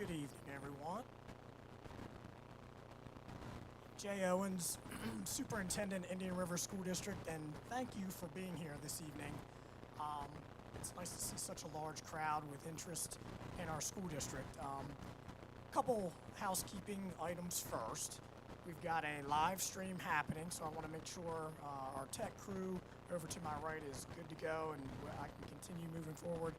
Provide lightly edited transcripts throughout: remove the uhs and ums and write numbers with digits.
Good evening, everyone. Jay Owens, Superintendent, Indian River School District, and thank you for being here this evening. It's nice to see such a large crowd with interest in our school district. Couple housekeeping items first. We've got a live stream happening, so I want to make sure our tech crew over to my right is good to go and I can continue moving forward.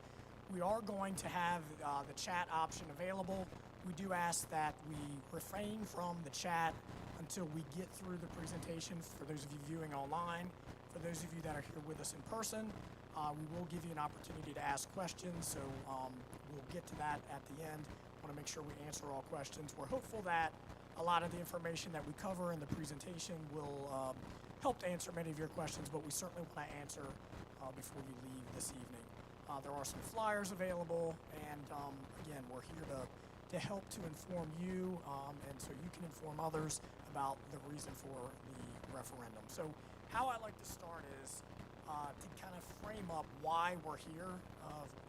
We are going to have the chat option available. We do ask that we refrain from the chat until we get through the presentation for those of you viewing online. For those of you that are here with us in person, we will give you an opportunity to ask questions, so we'll get to that at the end. I want to make sure we answer all questions. We're hopeful that a lot of the information that we cover in the presentation will help to answer many of your questions, but we certainly want to answer before you leave this evening. There are some flyers available, and again, we're here to help to inform you, and so you can inform others about the reason for the referendum. So how I like to start is to kind of frame up why we're here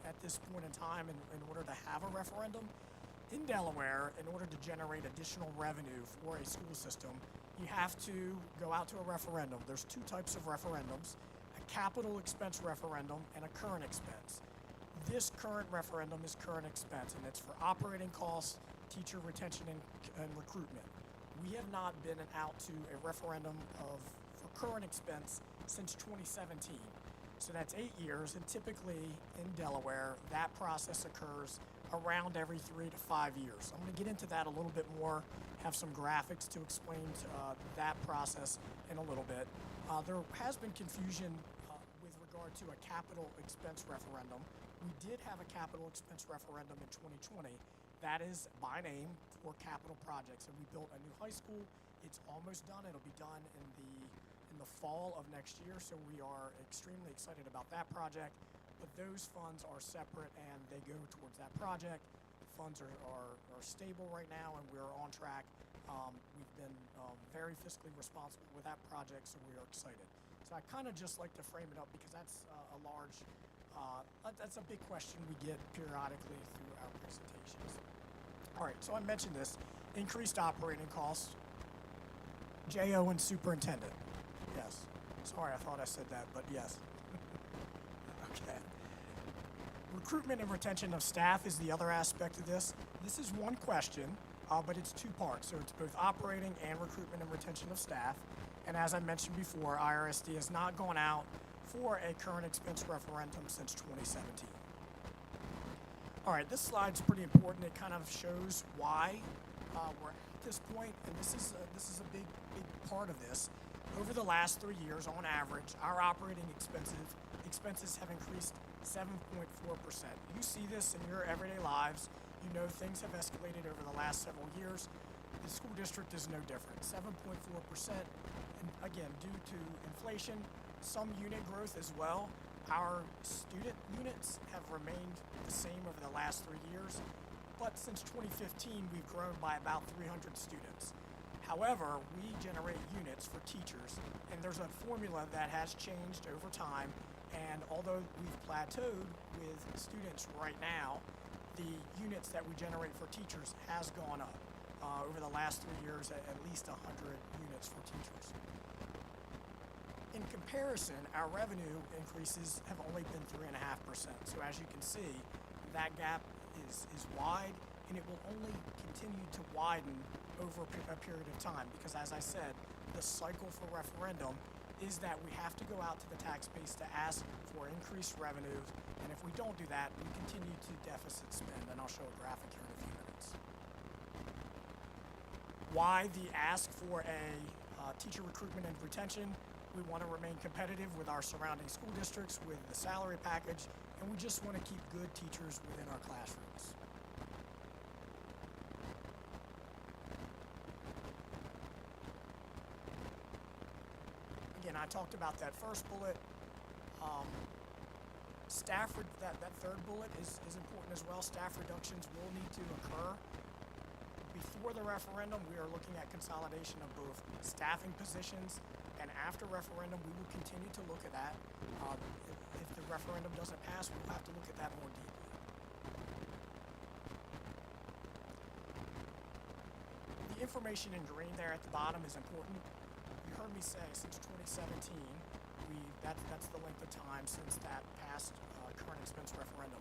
at this point in time in order to have a referendum. In Delaware, in order to generate additional revenue for a school system, you have to go out to a referendum. There's two types of referendums: a capital expense referendum and a current expense. This current referendum is current expense, and it's for operating costs, teacher retention, and recruitment. We have not been out to a referendum for current expense since 2017. So that's 8 years, and typically in Delaware, that process occurs around every 3 to 5 years. I'm going to get into that a little bit more, have some graphics to explain that process in a little bit. There has been confusion with regard to a capital expense referendum. We did have a capital expense referendum in 2020. That is by name for capital projects, and we built a new high school. It's almost done. It'll be done in the fall of next year, so we are extremely excited about that project. But those funds are separate and they go towards that project. The funds are stable right now, and we're on track. We've been very fiscally responsible with that project, so we are excited. So I kind of just like to frame it up because that's that's a big question we get periodically through our presentations. All right, so I mentioned this, increased operating costs. Jay Owens, Superintendent. Yes. Sorry, I thought I said that, but yes. Okay. Recruitment and retention of staff is the other aspect of this. This is one question, but it's two parts. So it's both operating and recruitment and retention of staff. And as I mentioned before, IRSD has not gone out for a current expense referendum since 2017. All right, this slide's pretty important. It kind of shows why we're at this point, and this is a big part of this. Over the last 3 years, on average, our operating expenses have increased 7.4%. You see this in your everyday lives. You know things have escalated over the last several years. The school district is no different. 7.4%, and again, due to inflation, some unit growth as well. Our student units have remained the same over the last 3 years, but since 2015, we've grown by about 300 students. However, we generate units for teachers, and there's a formula that has changed over time, and although we've plateaued with students right now, the units that we generate for teachers has gone up. Over the last 3 years, at least 100 units for teachers. In comparison, our revenue increases have only been 3.5%. So as you can see, that gap is wide, and it will only continue to widen over a period of time, because as I said, the cycle for referendum is that we have to go out to the tax base to ask for increased revenues, and if we don't do that, we continue to deficit spend, and I'll show a graphic here in a few minutes. Why the ask for a teacher recruitment and retention? We want to remain competitive with our surrounding school districts with the salary package, and we just want to keep good teachers within our classrooms. Again, I talked about that first bullet. That third bullet is important as well. Staff reductions will need to occur. Before the referendum, we are looking at consolidation of both staffing positions, and after referendum, we will continue to look at that. If the referendum doesn't pass, we'll have to look at that more deeply. information in green there at the bottom is important. You heard me say since 2017, that's the length of time since that past current expense referendum.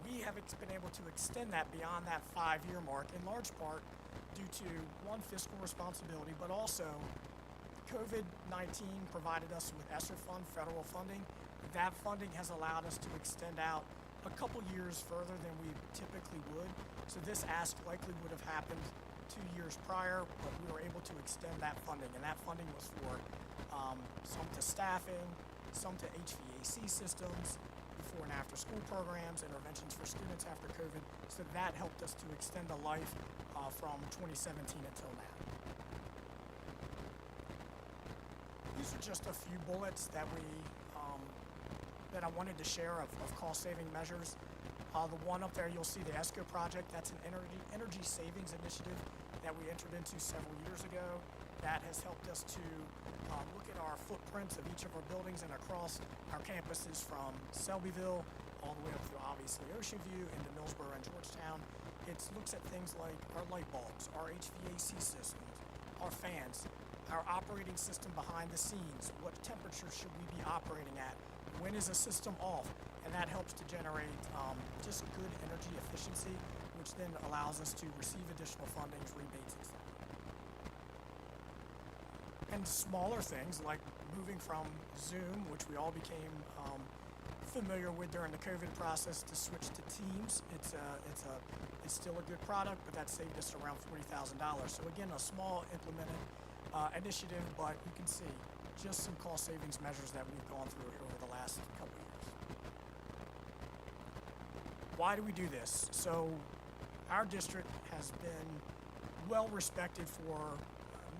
We have been able to extend that beyond that 5-year mark, in large part due to one, fiscal responsibility, but also COVID-19 provided us with ESSER fund, federal funding. That funding has allowed us to extend out a couple years further than we typically would. So this ask likely would have happened 2 years prior, but we were able to extend that funding, and that funding was for some to staffing, some to HVAC systems, before and after school programs, interventions for students after COVID. So that helped us to extend the life from 2017 until now. These are just a few bullets that that I wanted to share of cost-saving measures. The one up there, you'll see the ESCO project. That's an energy savings initiative that we entered into several years ago. That has helped us to look at our footprints of each of our buildings and across our campuses from Selbyville all the way up through, obviously, Ocean View into Millsboro and Georgetown. It looks at things like our light bulbs, our HVAC systems, our fans, our operating system behind the scenes. What temperature should we be operating at? When is a system off? And that helps to generate just good energy efficiency, which then allows us to receive additional fundings, rebates, etc. And smaller things like moving from Zoom, which we all became familiar with during the COVID process, to switch to Teams. It's still a good product, but that saved us around $40,000. So again, a small implemented initiative, but you can see just some cost savings measures that we've gone through over the last couple of years. Why do we do this? So our district has been well respected for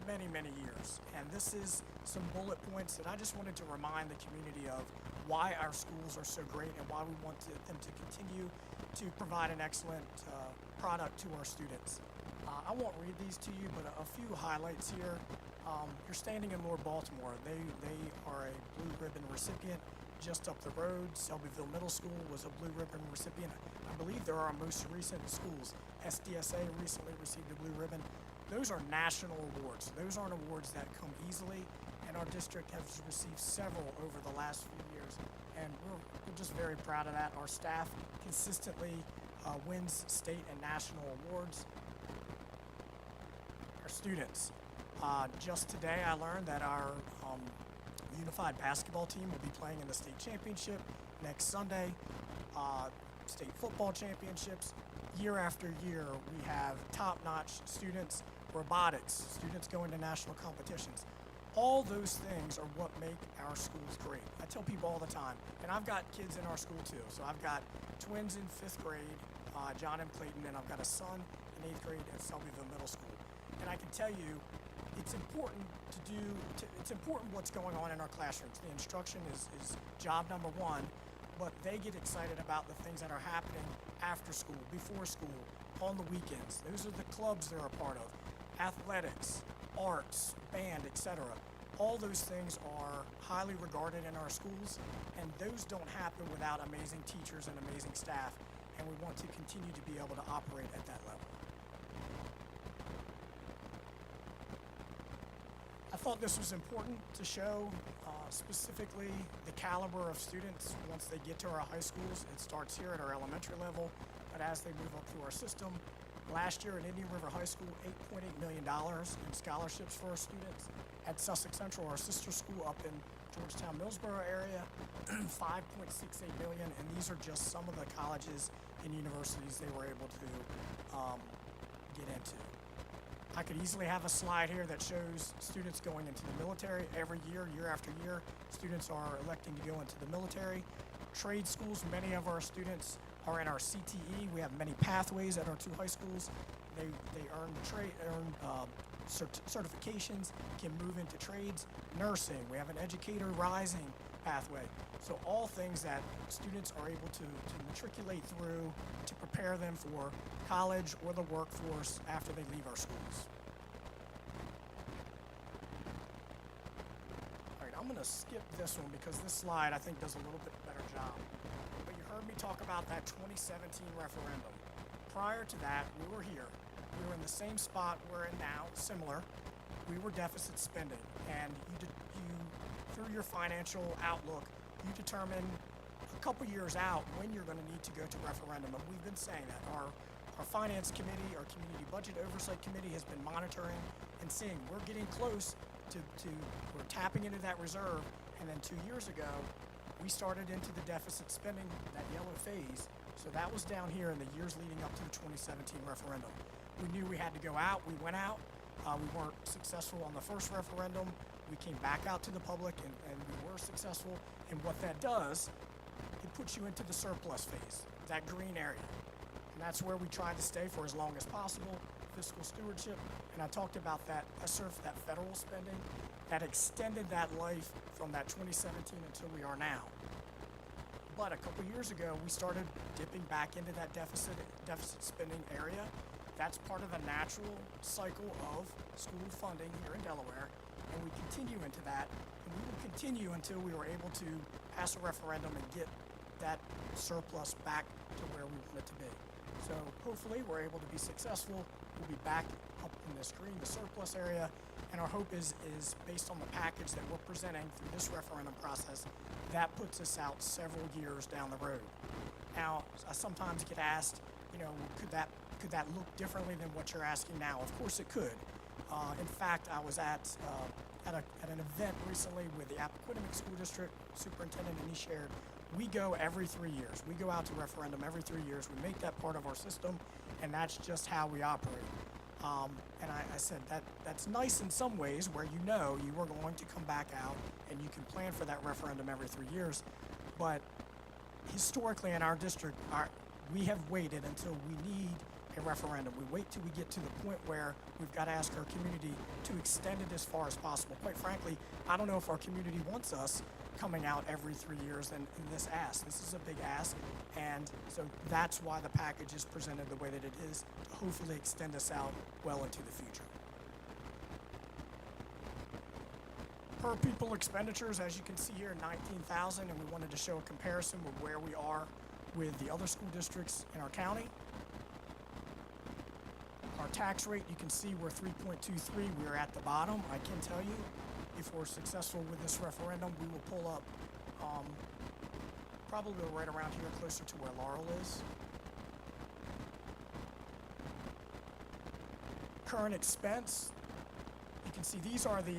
many, many years, and this is some bullet points that I just wanted to remind the community of why our schools are so great and why we want them to continue to provide an excellent product to our students. I won't read these to you, but a few highlights here. You're standing in Lord Baltimore. They are a Blue Ribbon recipient. Just up the road, Selbyville Middle School was a Blue Ribbon recipient. I believe they're our most recent schools. SDSA recently received a Blue Ribbon. Those are national awards. Those aren't awards that come easily, and our district has received several over the last few years, and we're just very proud of that. Our staff consistently wins state and national awards. Our students. Just today I learned that our unified basketball team will be playing in the state championship next Sunday. State football championships. Year after year, we have top-notch students. Robotics, students going to national competitions. All those things are what make our schools great. I tell people all the time, and I've got kids in our school too. So I've got twins in 5th grade, John and Clayton, and I've got a son in 8th grade at Selbyville Middle School. And I can tell you, it's important it's important what's going on in our classrooms. The instruction is job number one, but they get excited about the things that are happening after school, before school, on the weekends. Those are the clubs they're a part of. Athletics, arts, band, etc. All those things are highly regarded in our schools, and those don't happen without amazing teachers and amazing staff, and we want to continue to be able to operate at that level. I thought this was important to show specifically the caliber of students once they get to our high schools. It starts here at our elementary level, but as they move up through our system. Last year at Indian River High School, $8.8 million in scholarships for our students. At Sussex Central, our sister school up in Georgetown, Millsboro area, $5.68 million, and these are just some of the colleges and universities they were able to get into. I could easily have a slide here that shows students going into the military. Every year, year after year, students are electing to go into the military. Trade schools, many of our students are in our CTE. We have many pathways at our 2 high schools. They earn certifications, can move into trades. Nursing, we have an educator rising pathway. So all things that students are able to matriculate through to prepare them for college or the workforce after they leave our schools. All right, I'm gonna skip this one because this slide I think does a little bit better job. But you heard me talk about that 2017 referendum. Prior to that, we were here. we were in the same spot we're in now, similar. We were deficit spending, and you through your financial outlook, you determine a couple years out when you're going to need to go to referendum. And we've been saying that. Our finance committee, our community budget oversight committee has been monitoring and seeing we're getting close to we're tapping into that reserve. And then 2 years ago, we started into the deficit spending, that yellow phase. So that was down here in the years leading up to the 2017 referendum. We knew we had to go out. We went out. We weren't successful on the first referendum. We came back out to the public and we were successful. And what that does, it puts you into the surplus phase, that green area. And that's where we tried to stay for as long as possible, fiscal stewardship. And I talked about that, that federal spending, that extended that life from that 2017 until we are now. But a couple years ago, we started dipping back into that deficit spending area. That's part of the natural cycle of school funding here in Delaware, and we continue into that, and we will continue until we were able to pass a referendum and get that surplus back to where we want it to be. So hopefully we're able to be successful. We'll be back up in this green, the surplus area, and our hope is based on the package that we're presenting through this referendum process, that puts us out several years down the road. Now, I sometimes get asked, could that look differently than what you're asking now? Of course it could. In fact, I was at an event recently with the Appoquinimink School District Superintendent, and he shared, we go every 3 years. We go out to referendum every 3 years. We make that part of our system, and that's just how we operate. And I said that's nice in some ways where you are going to come back out and you can plan for that referendum every 3 years. But historically in our district, we have waited until we need a referendum. We wait till we get to the point where we've got to ask our community to extend it as far as possible. Quite frankly, I don't know if our community wants us coming out every 3 years in this ask. This is a big ask, and so that's why the package is presented the way that it is, to hopefully extend us out well into the future. Per pupil expenditures, as you can see here, 19,000, and we wanted to show a comparison with where we are with the other school districts in our county. Our tax rate, you can see we're 3.23. We're at the bottom. I can tell you, if we're successful with this referendum, we will pull up probably right around here, closer to where Laurel is. Current expense, you can see these are the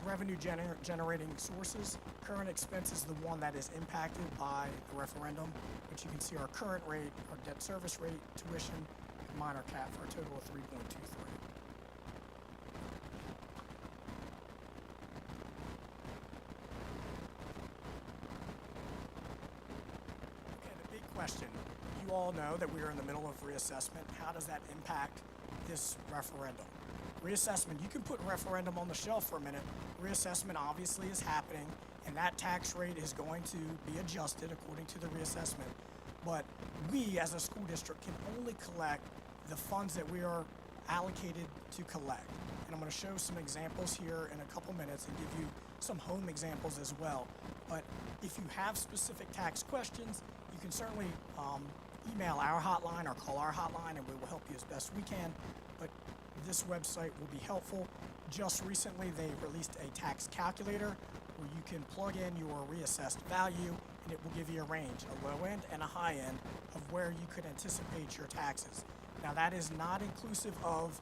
revenue generating sources. Current expense is the one that is impacted by the referendum, but you can see our current rate, our debt service rate, tuition, and minor cap for a total of 3.23. Question. You all know that we are in the middle of reassessment. How does that impact this referendum? Reassessment, you can put referendum on the shelf for a minute. Reassessment obviously is happening, and that tax rate is going to be adjusted according to the reassessment. But we as a school district can only collect the funds that we are allocated to collect. And I'm going to show some examples here in a couple minutes and give you some home examples as well. But if you have specific tax questions, you can certainly email our hotline or call our hotline, and we will help you as best we can. But this website will be helpful. Just recently, they released a tax calculator where you can plug in your reassessed value, and it will give you a range, a low end and a high end, of where you could anticipate your taxes. Now, that is not inclusive of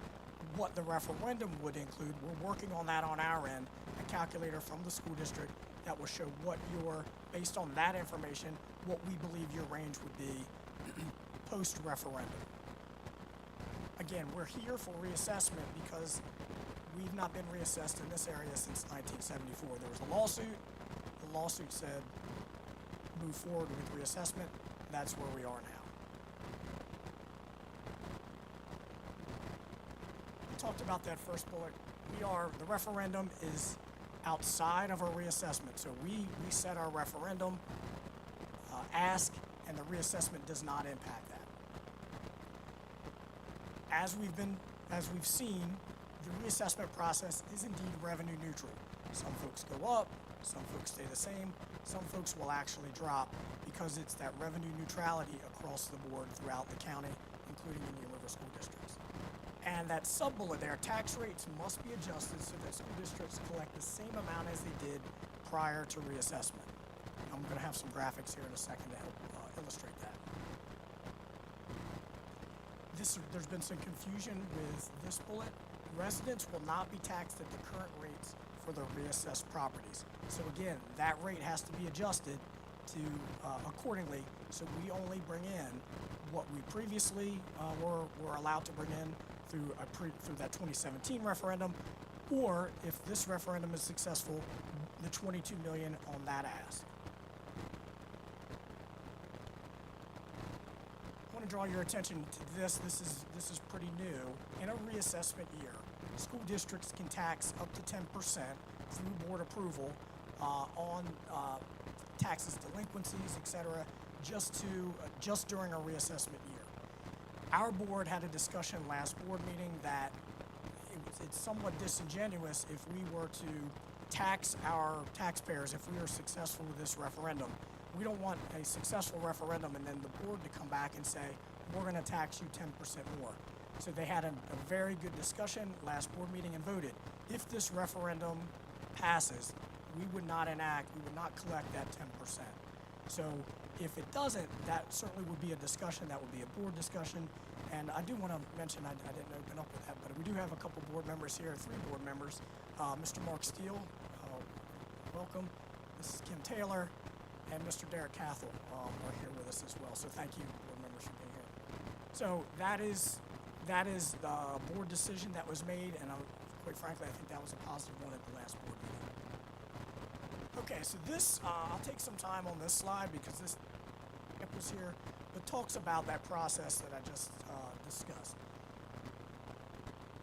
what the referendum would include. We're working on that on our end, a calculator from the school district that will show what based on that information, what we believe your range would be post-referendum. Again, we're here for reassessment because we've not been reassessed in this area since 1974. There was a lawsuit. The lawsuit said move forward with reassessment. That's where we are now. We talked about that first bullet. The referendum is outside of our reassessment. So we set our referendum ask, and the reassessment does not impact that. As we've seen, the reassessment process is indeed revenue neutral. Some folks go up, some folks stay the same, some folks will actually drop because it's that revenue neutrality across the board throughout the county, including Indian River school districts. And that sub-bullet there, tax rates must be adjusted so that school districts collect the same amount as they did prior to reassessment. I'm going to have some graphics here in a second to help illustrate that. There's been some confusion with this bullet. Residents will not be taxed at the current rates for their reassessed properties. So again, that rate has to be adjusted to accordingly. So we only bring in what we previously were allowed to bring in through that 2017 referendum, or if this referendum is successful, the $22 million on that ask. I want to draw your attention to this. This is pretty new. In a reassessment year, school districts can tax up to 10% through board approval on taxes, delinquencies, etc., just during a reassessment year. Our board had a discussion last board meeting that it's somewhat disingenuous if we were to tax our taxpayers if we are successful with this referendum. We don't want a successful referendum and then the board to come back and say, we're going to tax you 10% more. So they had a very good discussion last board meeting and voted. If this referendum passes, we would not collect that 10%. So if it doesn't, that certainly would be a discussion, that would be a board discussion. And I do want to mention, I didn't open up with that, but we do have a couple board members here, 3 board members. Mr. Mark Steele, welcome. Mrs. Kim Taylor, and Mr. Derek Cathell are here with us as well. So thank you, board members, for being here. So that is the board decision that was made, and quite frankly, I think that was a positive one at the last board meeting. Okay, so this, I'll take some time on this slide because this was here, but talks about that process that I just discussed.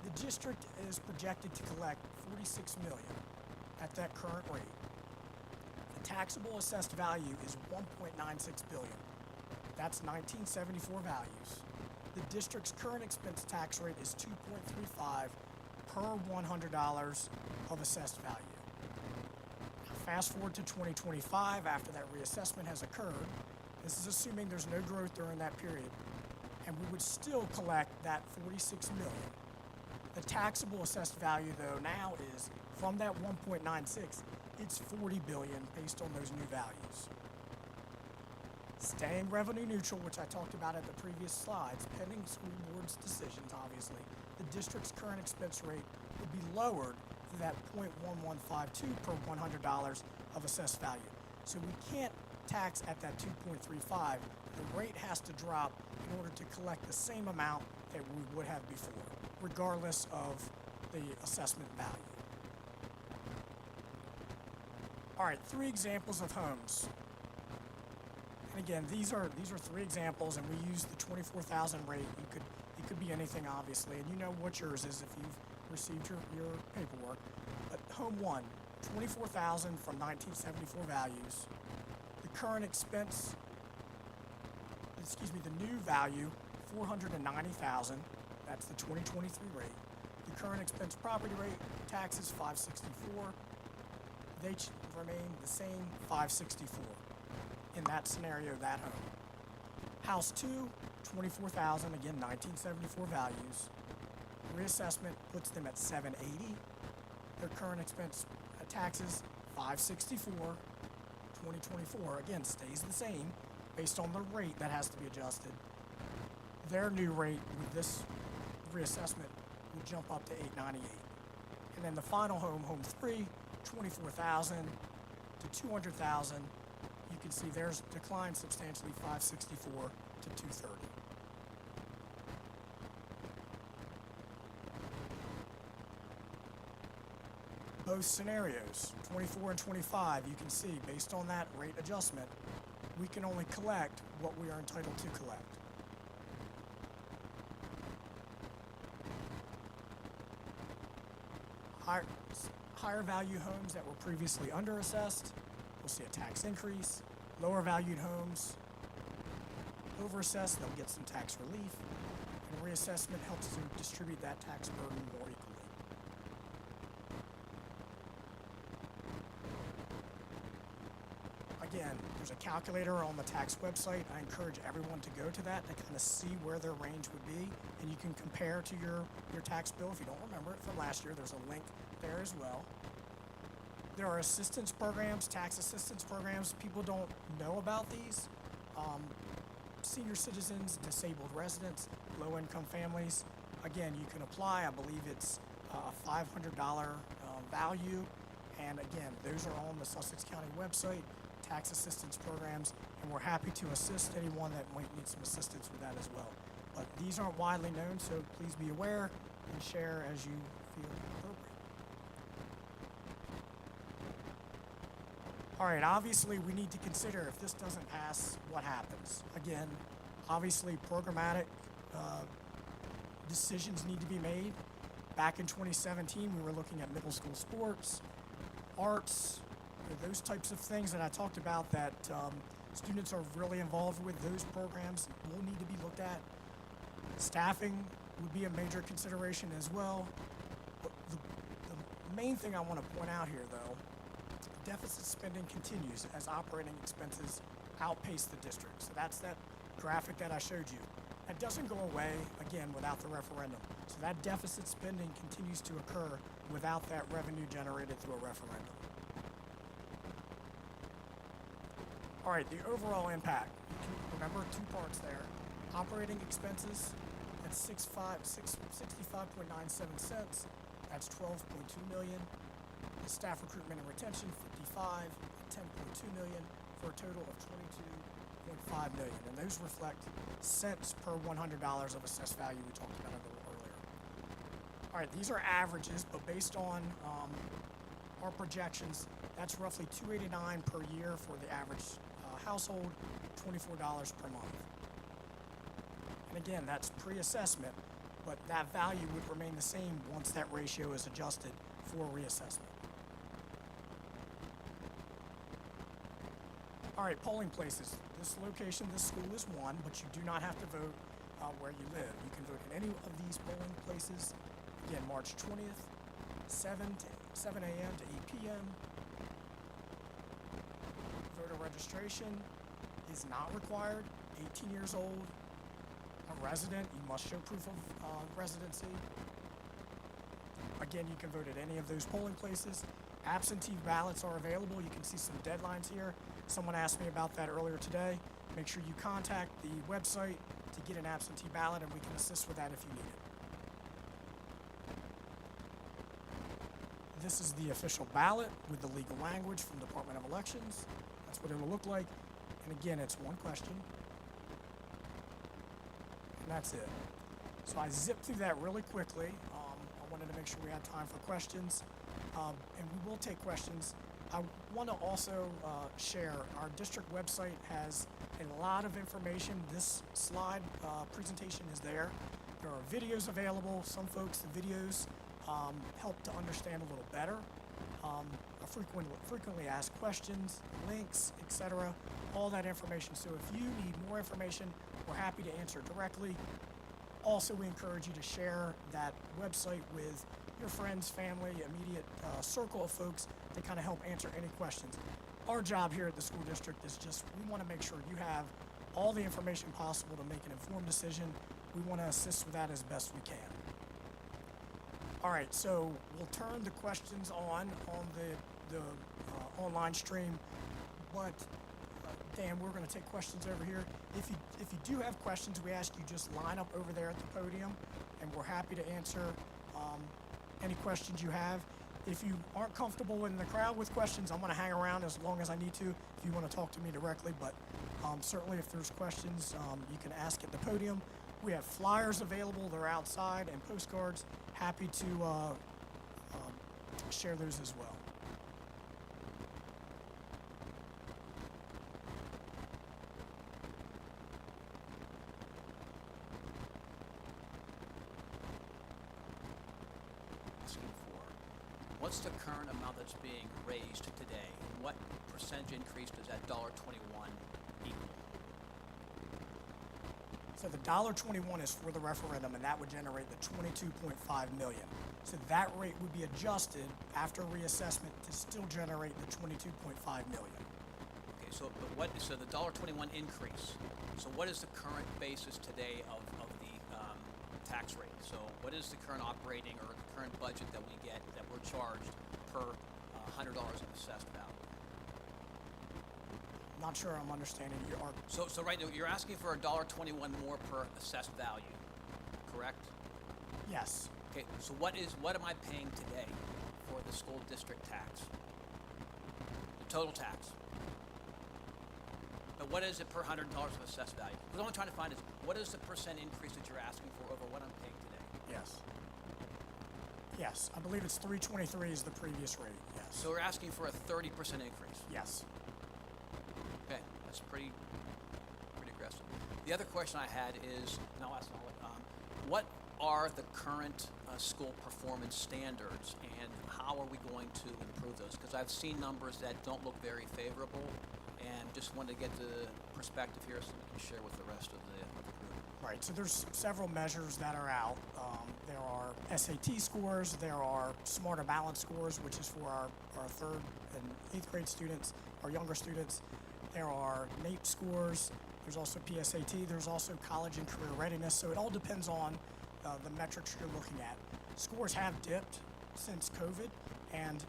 The district is projected to collect $46 million at that current rate. The taxable assessed value is $1.96 billion. That's 1974 values. The district's current expense tax rate is 2.35 per $100 of assessed value. Fast forward to 2025, after that reassessment has occurred. This is assuming there's no growth during that period, and we would still collect that $46 million. The taxable assessed value, though, now is from that 1.96, it's $40 billion based on those new values. Staying revenue neutral, which I talked about at the previous slides, pending school board's decisions, obviously, the district's current expense rate would be lowered to that 0.1152 per $100 of assessed value. So we can't tax at that 2.35. The rate has to drop in order to collect the same amount that we would have before, regardless of the assessment value. All right, 3 examples of homes. And again, these are 3 examples, and we use the 24,000 rate. It could be anything, obviously, and you know what yours is if you've received your paperwork. But home 1, 24,000 from 1974 values. The current expense, the new value, 490,000. That's the 2023 rate. The current expense property rate, taxes, 564. They remain the same, 564. In that scenario, that home. House 2, 24,000, again, 1974 values. Reassessment puts them at 780. Their current expense taxes, 564. 2024, again, stays the same based on the rate that has to be adjusted. Their new rate with this reassessment would jump up to 898. And then the final home, home 3, 24,000 to 200,000. You can see theirs declined substantially, 564 to 230. Both scenarios, 24 and 25, you can see based on that rate adjustment, we can only collect what we are entitled to collect. Higher value homes that were previously underassessed will see a tax increase. Lower valued homes, overassessed, they'll get some tax relief. And reassessment helps to distribute that tax burden more equally. Again, There's a calculator on the tax website. I encourage everyone to go to that to kind of see where their range would be, and you can compare to your tax bill. If you don't remember it from last year, there's a link there as well. There are assistance programs, tax assistance programs. People don't know about these. Senior citizens, disabled residents, low-income families. Again, you can apply. I believe it's a $500 value. And again, those are on the Sussex County website, tax assistance programs, and we're happy to assist anyone that might need some assistance with that as well. But these aren't widely known, so please be aware and share as you feel appropriate. All right, obviously we need to consider if this doesn't pass, what happens. Again, obviously programmatic decisions need to be made. Back in 2017, we were looking at middle school sports, arts, those types of things that I talked about that students are really involved with. Those programs will need to be looked at. Staffing would be a major consideration as well. But the main thing I want to point out here, though, deficit spending continues as operating expenses outpace the district. So that's that graphic that I showed you. That doesn't go away, again, without the referendum. So that deficit spending continues to occur without that revenue generated through a referendum. All right, the overall impact. Remember, two parts there. Operating expenses at 65.97 cents. That's $12.2 million. The staff recruitment and retention, 55 at $10.2 million, for a total of $22.5 million. And those reflect cents per $100 of assessed value we talked about a little earlier. All right, these are averages, but based on our projections, that's roughly $289 per year for the average household, $24 per month. And again, that's pre-assessment, but that value would remain the same once that ratio is adjusted for reassessment. All right, polling places. This location, this school is one, but you do not have to vote where you live. You can vote in any of these polling places. Again, March 20th, 7 a.m. to 8 p.m. Voter registration is not required. 18 years old, a resident, you must show proof of residency. Again, you can vote at any of those polling places. Absentee ballots are available. You can see some deadlines here. Someone asked me about that earlier today. Make sure you contact the website to get an absentee ballot, and we can assist with that if you need it. This is the official ballot with the legal language from the Department of Elections. That's what it'll look like. And again, it's one question. And that's it. So I zipped through that really quickly. I wanted to make sure we had time for questions. And we will take questions. I want to also share our district website has a lot of information. This slide presentation is there. There are videos available. Some folks, the videos help to understand a little better. Frequently asked questions, links, etc. All that information. So if you need more information, we're happy to answer directly. Also, we encourage you to share that website with your friends, family, immediate circle of folks to kind of help answer any questions. Our job here at the school district is just, we want to make sure you have all the information possible to make an informed decision. We want to assist with that as best we can. All right, so we'll turn the questions on the online stream, but Dan, we're going to take questions over here. If you do have questions, we ask you just line up over there at the podium, and we're happy to answer any questions you have. If you aren't comfortable in the crowd with questions, I'm going to hang around as long as I need to if you want to talk to me directly, but certainly if there's questions, you can ask at the podium. We have flyers available, they're outside, and postcards. Happy to share those as well. What's the current amount that's being raised today? And what percentage increase does that $1.21 equal? So the $1.21 is for the referendum, and that would generate the $22.5 million. So that rate would be adjusted after reassessment to still generate the $22.5 million. Okay, so so the $1.21 increase, so what is the current basis today of the tax rate? So what is the current operating or the current budget that we get, that we're charged per $100 of assessed value? Not sure I'm understanding your argument. So right now, you're asking for $1.21 more per assessed value, correct? Yes. Okay, so what am I paying today for the school district tax? The total tax. But what is it per $100 of assessed value? What I'm trying to find is, what is the percent increase that you're asking for over what I'm paying today? Yes. Yes, I believe it's 323 is the previous rate. Yes. So we're asking for a 30% increase. Yes. Okay, that's pretty aggressive. The other question I had is, and I'll ask what are the current school performance standards, and how are we going to improve those? Because I've seen numbers that don't look very favorable, and just wanted to get the perspective here so we can share with the rest of the group. Right, so there's several measures that are out. There are SAT scores, there are Smarter Balance scores, which is for our 3rd and 8th grade students, our younger students. There are NAEP scores, there's also PSAT, there's also college and career readiness, so it all depends on the metrics you're looking at. Scores have dipped since COVID, and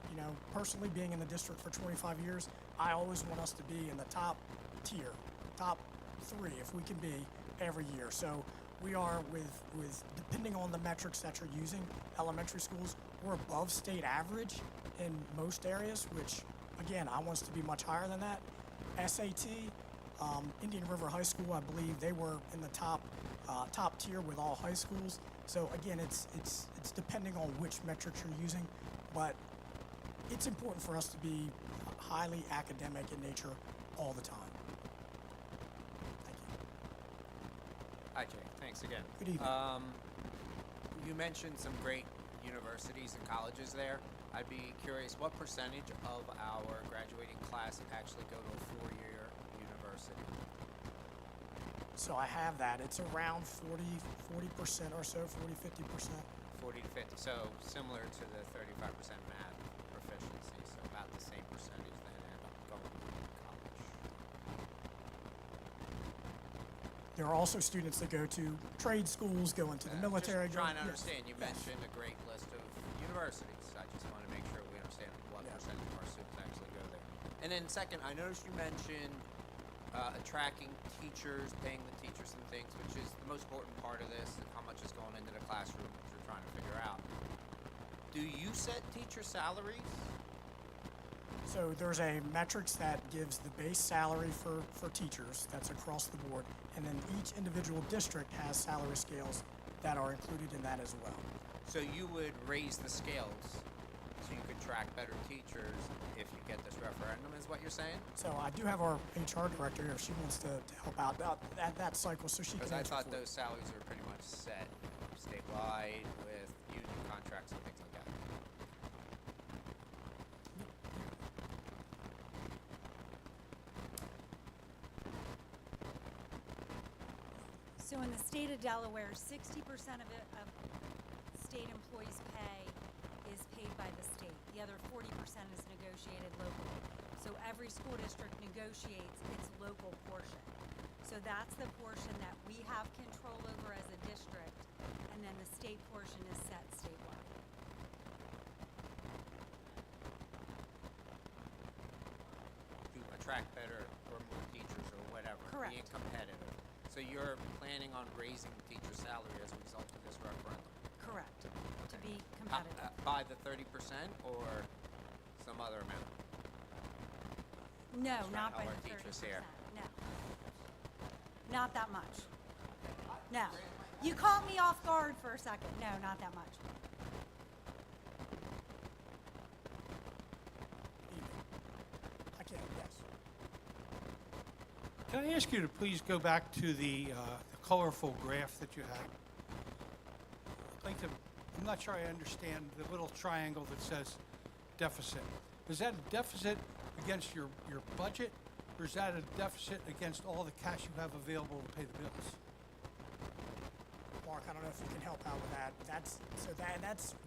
personally being in the district for 25 years, I always want us to be in the top tier, top 3 if we can be every year. So we are with depending on the metrics that you're using, elementary schools, we're above state average in most areas, which again, I want us to be much higher than that. SAT, Indian River High School, I believe they were in the top tier with all high schools. So again, it's depending on which metrics you're using, but it's important for us to be highly academic in nature all the time. Thank you. Hi, Jay. Thanks again. Good evening. You mentioned some great universities and colleges there. I'd be curious, what percentage of our graduating class actually go to a 4-year university? So I have that. It's around 40% or so, 40-50%. 40 to 50. So similar to the 35% math proficiency. So about the same percentage that end up going to college. There are also students that go to trade schools, go into the military. Just trying to Yes. understand. You mentioned a great list of universities. I just want to make sure we understand what percentage of our students actually go there. And then second, I noticed you mentioned attracting teachers, paying the teachers some things, which is the most important part of this, and how much is going into the classroom, which you're trying to figure out. Do you set teacher salaries? So there's a metrics that gives the base salary for teachers. That's across the board. And then each individual district has salary scales that are included in that as well. So you would raise the scales so you could track better teachers if you get this referendum, is what you're saying? So I do have our HR director here if she wants to help out at that cycle so she can Because I answer thought for it. those salaries are pretty much set statewide with union contracts and things like that. So in the state of Delaware, 60% of state employees' pay is paid by the state. The other 40% is negotiated locally. So every school district negotiates its local portion. So that's the portion that we have control over as a district, and then the state portion is set statewide. To attract better or more teachers or whatever. Correct. Being competitive. So you're planning on raising teacher salary as a result of this referendum? Correct. To be competitive. By the 30% or some other amount? No, Just not trying by to the help our 30%. teachers here. No. Not that much. No. You caught me off guard for a second. No, not that much. I can, yes. Can I ask you to please go back to the colorful graph that you had? I'd like to, I'm not sure I understand the little triangle that says deficit. Is that a deficit against your budget, or is that a deficit against all the cash you have available to pay the bills? Mark, I don't know if you can help out with that. That's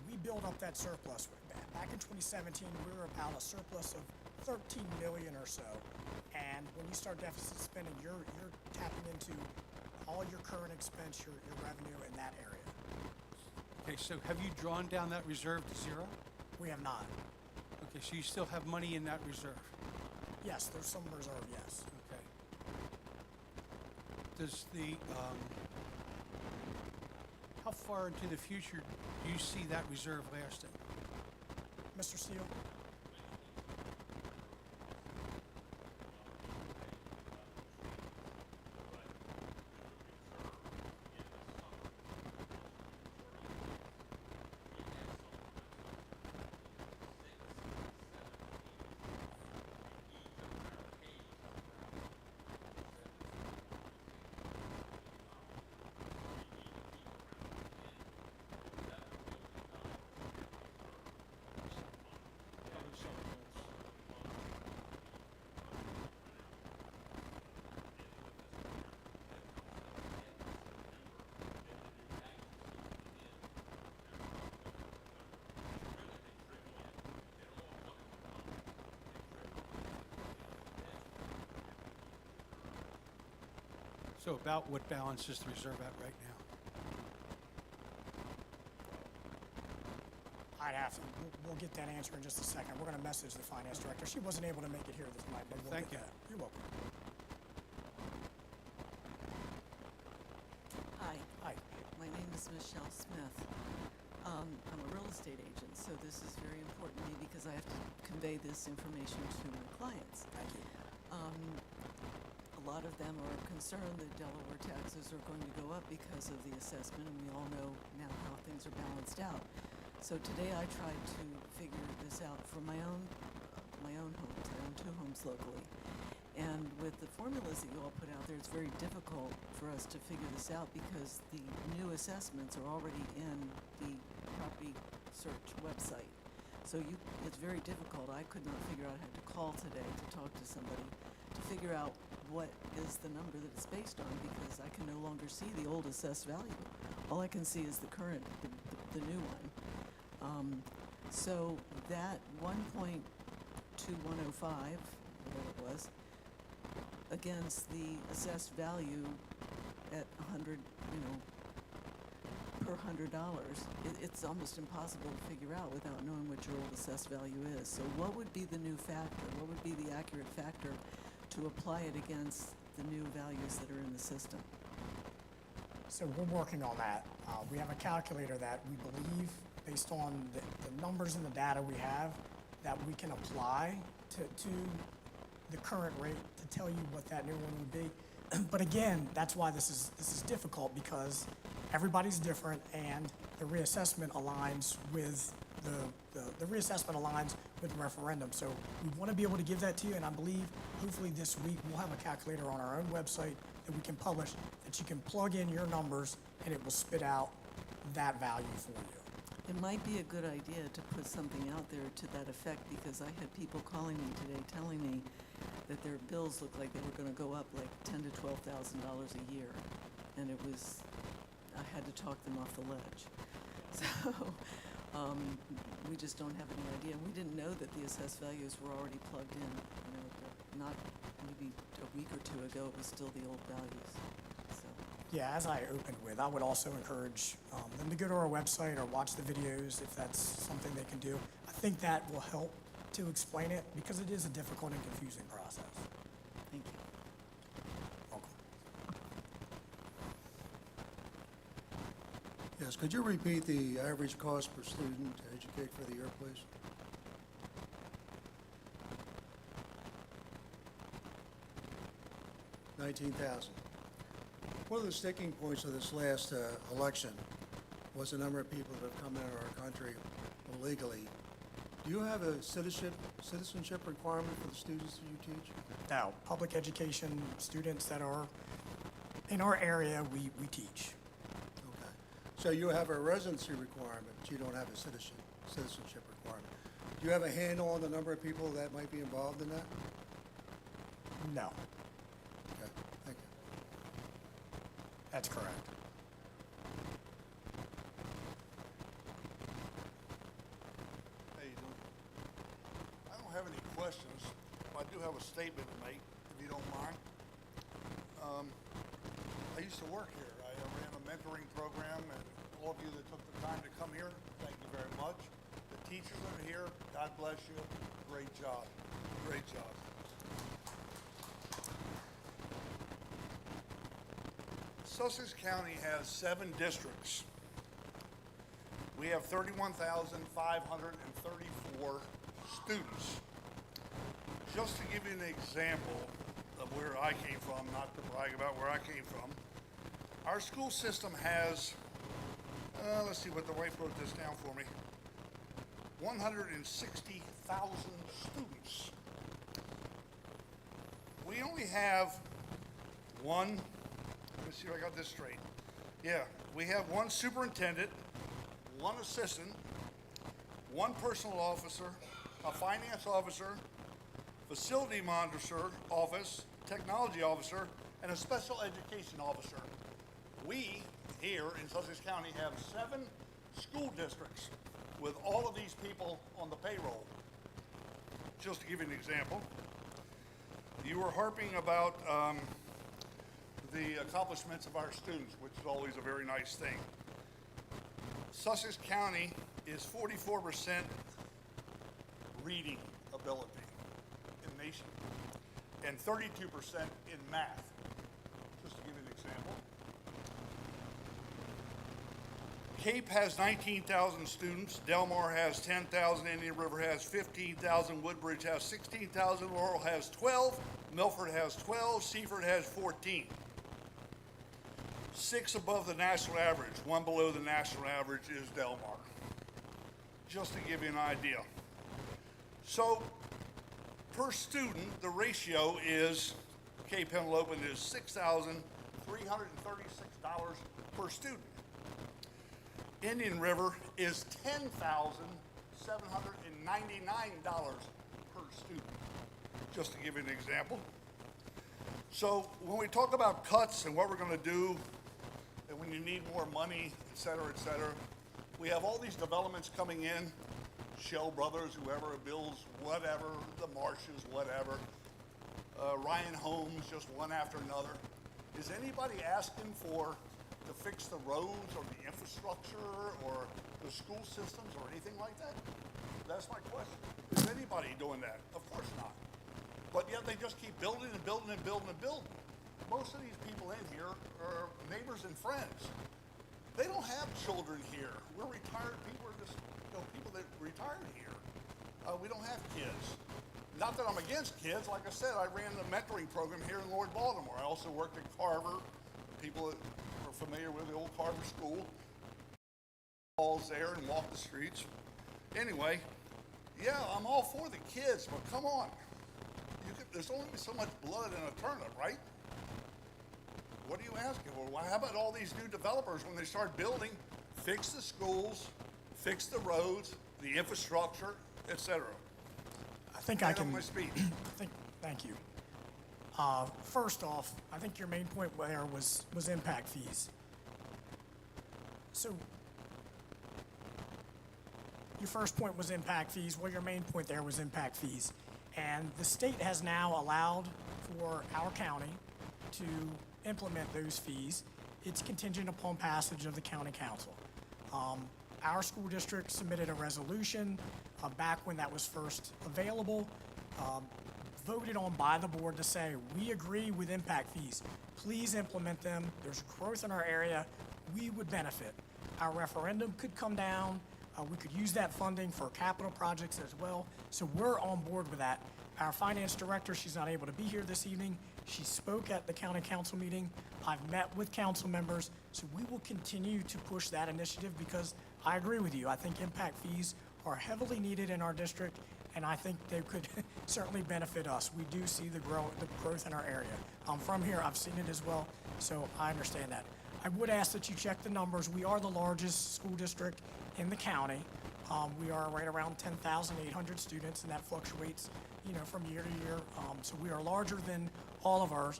we build up that surplus. Back in 2017, we were about a surplus of 13 million or so, and And when you start deficit spending, you're tapping into all your current expense, your revenue in that area. Okay, so have you drawn down that reserve to zero? We have not. Okay, so you still have money in that reserve? Yes, there's some reserve, yes. Okay. Does the, how far into the future do you see that reserve lasting? Mr. Steele? So about what balance is the reserve at right now? I'd have to, we'll get that answer in just a second. We're gonna message the finance director. She wasn't able to make it here this night, but we'll Thank get you. that. You're welcome. Hi, Hi. my name is Michelle Smith. I'm a real estate agent, so this is very important to me because I have to convey this information to my clients. Thank you. A lot of them are concerned that Delaware taxes are going to go up because of the assessment, and we all know now how things are balanced out. So today I tried to figure this out for my own homes. I own 2 homes locally. And with the formulas that you all put out there, it's very difficult for us to figure this out because the new assessments are already in the property search website. So it's very difficult. I could not figure out, I had to call today to talk to somebody to figure out what is the number that it's based on because I can no longer see the old assessed value. All I can see is the current, the new one. So that 1.2105, whatever it was, against the assessed value at 100, per $100, it's almost impossible to figure out without knowing what your old assessed value is. So what would be the new factor? What would be the accurate factor to apply it against the new values that are in the system? So we're working on that. We have a calculator that we believe, based on the numbers and the data we have, that we can apply to the current rate to tell you what that new one would be. But again, that's why this is difficult because everybody's different and the reassessment aligns with the reassessment aligns with the referendum. So we want to be able to give that to you, and I believe hopefully this week we'll have a calculator on our own website that we can publish that you can plug in your numbers and it will spit out that value for you. It might be a good idea to put something out there to that effect because I had people calling me today telling me that their bills looked like they were going to go up like $10,000 to $12,000 a year, and I had to talk them off the ledge. So we just don't have any idea. We didn't know that the assessed values were already plugged in. Not maybe a week or 2 ago, it was still the old values. So. Yeah, as I opened with, I would also encourage them to go to our website or watch the videos if that's something they can do. I think that will help to explain it because it is a difficult and confusing process. Thank you. Welcome. Yes, could you repeat the average cost per student to educate for the year, please? $19,000. One of the sticking points of this last election was the number of people that have come into our country illegally. Do you have a citizenship requirement for the students that you teach? Now, public education students that are in our area, we teach. Okay. So you have a residency requirement, but you don't have a citizenship requirement. Do you have a handle on the number of people that might be involved in that? No, Okay, thank you. that's correct. How you doing? I don't have any questions, but I do have a statement to make. If you don't mind. I used to work here. I ran a mentoring program, and all of you that took the time to come here, thank you very much. The teachers that are here, God bless you. Great job. Great job. Sussex County has 7 districts. We have 31,534 students. Just to give you an example of where I came from, not to brag about where I came from, our school system has, let's see what the wife wrote this down for me, 160,000 students. We only have one, let me see if I got this straight. Yeah, we have one superintendent, one assistant, one personal officer, a finance officer, facility monitor office, technology officer, and a special education officer. We here in Sussex County have 7 school districts with all of these people on the payroll. Just to give you an example, you were harping about the accomplishments of our students, which is always a very nice thing. Sussex County is 44% reading ability in the nation and 32% in math, just to give you an example. Cape has 19,000 students, Del Mar has 10,000, Indian River has 15,000, Woodbridge has 16,000, Laurel has 12, Milford has 12, Seaford has 14. 6 above the national average, 1 below the national average is Del Mar, just to give you an idea. So, per student, the ratio is, Cape Henlopen is $6,336 per student. Indian River is $10,799 per student, just to give you an example. So when we talk about cuts and what we're going to do, and when you need more money, et cetera, we have all these developments coming in, Shell Brothers, whoever, Bills, whatever, the Marshes, whatever, Ryan Homes, just one after another. Is anybody asking to fix the roads or the infrastructure or the school systems or anything like that? That's my question. Is anybody doing that? Of course not. But yet they just keep building and building and building and building. Most of these people in here are neighbors and friends. They don't have children here. We're retired people, are just people that retired here. We don't have kids. Not that I'm against kids. Like I said, I ran the mentoring program here in Lord Baltimore. I also worked at Carver. People that are familiar with the old Carver School, halls there and walk the streets. Anyway, yeah, I'm all for the kids, but come on. There's only so much blood in a turnip, right? What are you asking for? Well, how about all these new developers, when they start building, fix the schools, fix the roads, the infrastructure, etc. I think I can. My speech. Thank you. First off, I think your main point there was impact fees. So your first point was impact fees. Well, your main point there was impact fees. And the state has now allowed for our county to implement those fees. It's contingent upon passage of the county council. Our school district submitted a resolution back when that was first available, voted on by the board to say, we agree with impact fees. Please implement them. There's growth in our area. We would benefit. Our referendum could come down. We could use that funding for capital projects as well. So we're on board with that. Our finance director, she's not able to be here this evening. She spoke at the county council meeting. I've met with council members. So we will continue to push that initiative because I agree with you. I think impact fees are heavily needed in our district, and I think they could certainly benefit us. We do see the growth in our area. I'm from here. I've seen it as well, so I understand that. I would ask that you check the numbers. We are the largest school district in the county. We are right around 10,800 students, and that fluctuates, from year to year. So we are larger than all of ours,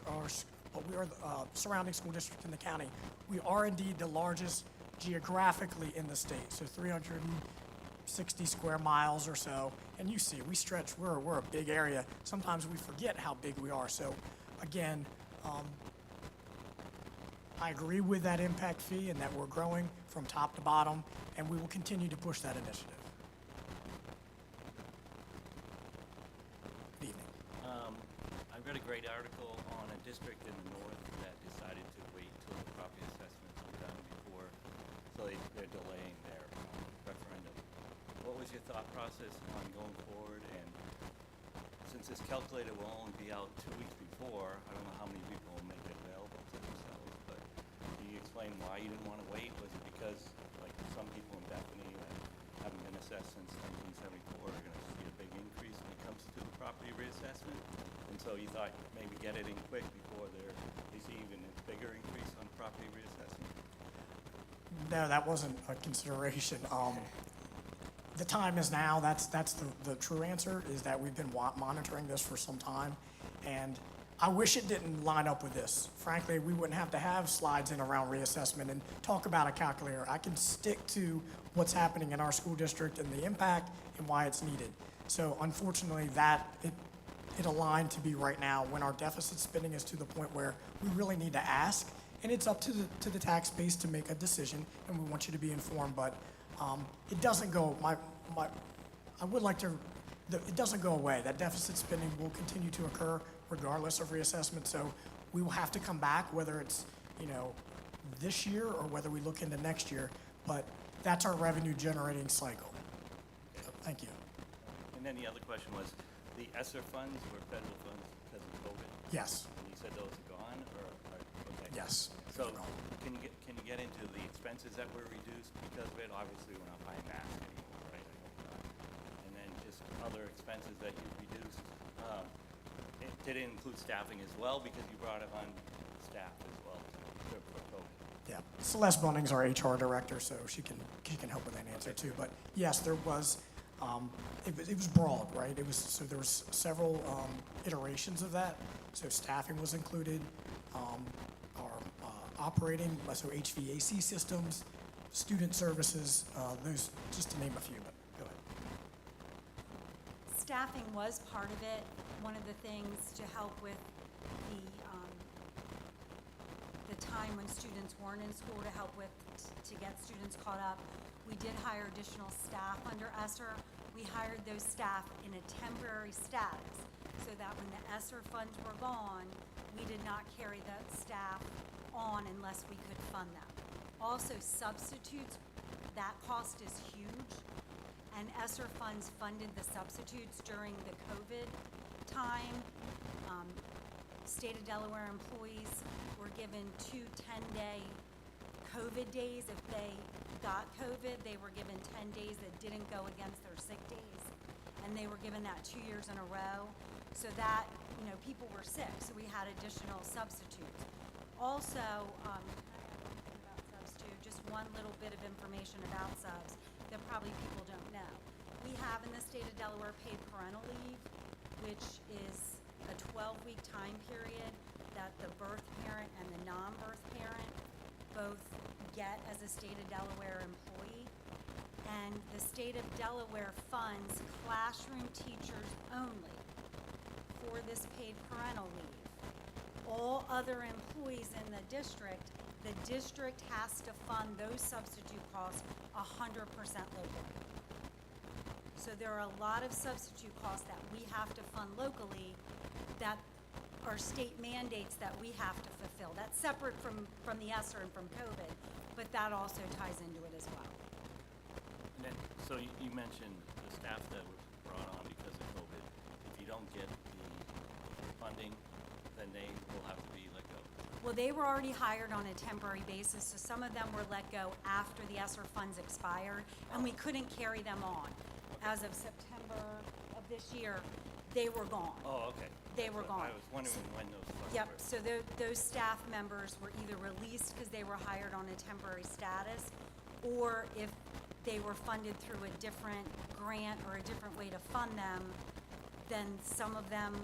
but we are the surrounding school district in the county. We are indeed the largest geographically in the state, so 360 square miles or so. And you see, we stretch, we're a big area. Sometimes we forget how big we are. So again, I agree with that impact fee and that we're growing from top to bottom, and we will continue to push that initiative. Good evening. I read a great article on a district in the north that decided to wait till the property assessments were done before, so they're delaying their referendum. What was your thought process on going forward? And since this calculator will only be out 2 weeks before, I don't know how many people will make it available to themselves, but can you explain why you didn't want to wait? Was it because, like some people in Bethany that haven't been assessed since 1974 are going to see a big increase when it comes to the property reassessment? And so you thought maybe get it in quick before they see even a bigger increase on property reassessment? No, that wasn't a consideration. The time is now. That's the true answer, is that we've been monitoring this for some time. And I wish it didn't line up with this. Frankly, we wouldn't have to have slides in around reassessment and talk about a calculator. I can stick to what's happening in our school district and the impact and why it's needed. So unfortunately, it aligned to be right now when our deficit spending is to the point where we really need to ask, and it's up to the tax base to make a decision, and we want you to be informed. But it doesn't go. I would like to. It doesn't go away. That deficit spending will continue to occur regardless of reassessment. So we will have to come back, whether it's this year or whether we look into next year. But that's our revenue generating cycle. So, thank you. And then the other question was, the ESSER funds were federal funds because of COVID? Yes. And you said those are gone, or okay. Yes. So can you get into the expenses that were reduced because of it? Obviously, we're not buying masks anymore, right? I hope not. And then just other expenses that you reduced. Did it include staffing as well, because you brought it on staff as well for COVID? Yeah. Celeste Bunning's our HR director, so she can help with that answer too. But yes, there was. It was broad, right? There was several iterations of that. So staffing was included, our operating, so HVAC systems, student services, those, just to name a few. But go ahead. Staffing was part of it. One of the things to help with the time when students weren't in school, to help with to get students caught up, we did hire additional staff under ESSER. We hired those staff in a temporary status so that when the ESSER funds were gone, we did not carry that staff on unless we could fund them. Also, substitutes, that cost is huge, and ESSER funds funded the substitutes during the COVID time. State of Delaware employees were given 2 10-day COVID days. If they got COVID, they were given 10 days that didn't go against their sick days, and they were given that 2 years in a row, so that people were sick, so we had additional substitutes. Also, about subs too, just one little bit of information about subs that probably people don't know. We have in the state of Delaware paid parental leave, which is a 12-week time period that the birth parent and the non-birth parent both get as a state of Delaware employee. And the state of Delaware funds classroom teachers only for this paid parental leave. All other employees in the district has to fund those substitute costs 100% locally. So there are a lot of substitute costs that we have to fund locally that are state mandates that we have to fulfill. That's separate from the ESSER and from COVID, but that also ties into it as well. And then, so you mentioned the staff that was brought on because of COVID. If you don't get the funding, then they will have to be let go. Well, they were already hired on a temporary basis, so some of them were let go after the ESSER funds expired, and we couldn't carry them on. As of September of this year, they were gone. Oh, okay. They were gone. I was wondering when those funds Yep, were. so those staff members were either released because they were hired on a temporary status, or if they were funded through a different grant or a different way to fund them, then some of them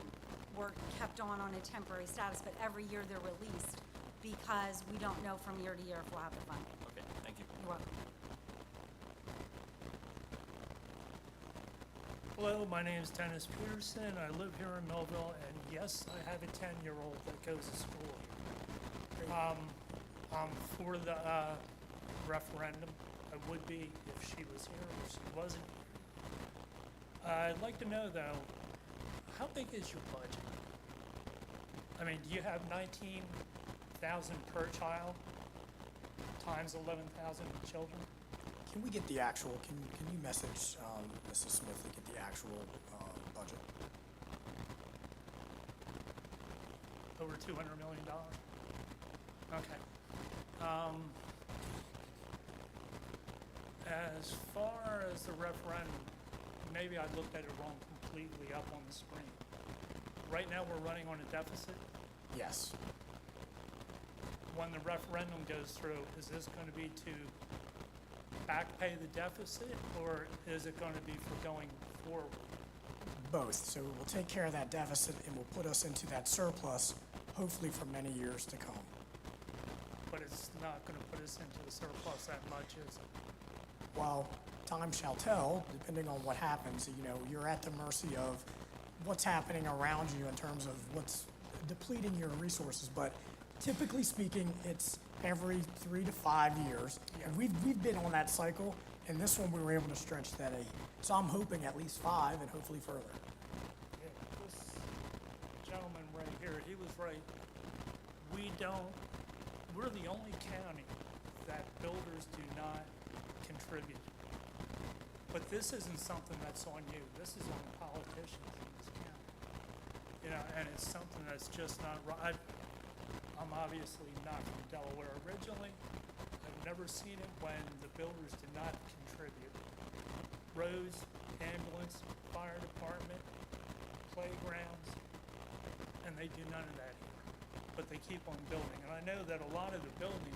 were kept on a temporary status, but every year they're released because we don't know from year to year if we'll have the funding. Okay, thank you. You're welcome. Hello, my name is Dennis Peterson. I live here in Millville, and Yes, I have a 10-year-old that goes to school here. I'm for the referendum. I would be if she was here or if she wasn't here. I'd like to know, though, how big is your budget? I mean, do you have 19,000 per child times 11,000 children? Can we get the actual, can you message Mrs. Smith to get the actual budget? Over $200 million? Okay. As far as the referendum, maybe I looked at it wrong completely up on the screen. Right now, we're running on a deficit. Yes. When the referendum goes through, is this going to be to back pay the deficit, or is it going to be for going forward? Both. So we'll take care of that deficit and we'll put us into that surplus, hopefully for many years to come. But it's not going to put us into the surplus that much, is it? Well, time shall tell, depending on what happens. You know, you're at the mercy of what's happening around you in terms of what's depleting your resources. But typically speaking, it's every 3 to 5 years. Yeah. And we've been on that cycle, and this one we were able to stretch that 8. So I'm hoping at least 5 and hopefully further. Yeah, this gentleman right here, he was right. We're the only county that builders do not contribute. But this isn't something that's on you. This is on the politicians in this county. You know, and it's something that's just not right. I'm obviously not from Delaware originally. I've never seen it when the builders did not contribute. Roads, ambulance, fire department, playgrounds, and they do none of that here. But they keep on building. And I know that a lot of the building,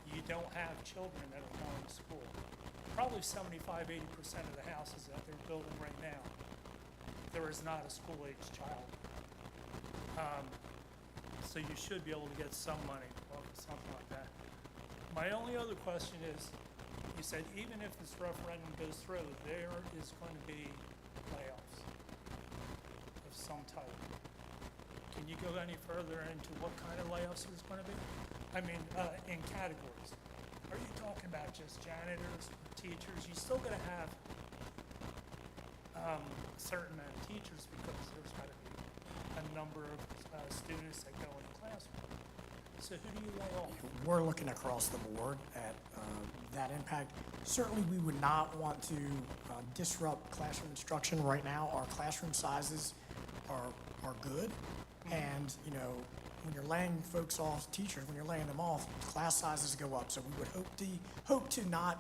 you don't have children that are going to school. Probably 75, 80% of the houses that they're building right now, there is not a school-age child. So you should be able to get some money off of something like that. My only other question is, you said even if this referendum goes through, there is going to be layoffs of some type. Can you go any further into what kind of layoffs there's going to be? I mean, in categories. Are you talking about just janitors, teachers? You're still going to have a certain amount of teachers because there's got to be a number of students that go in the classroom. So who do you lay off? We're looking across the board at that impact. Certainly, we would not want to disrupt classroom instruction right now. Our classroom sizes are good, and you know, when you're laying folks off, teachers, when you're laying them off, class sizes go up. So we would hope to not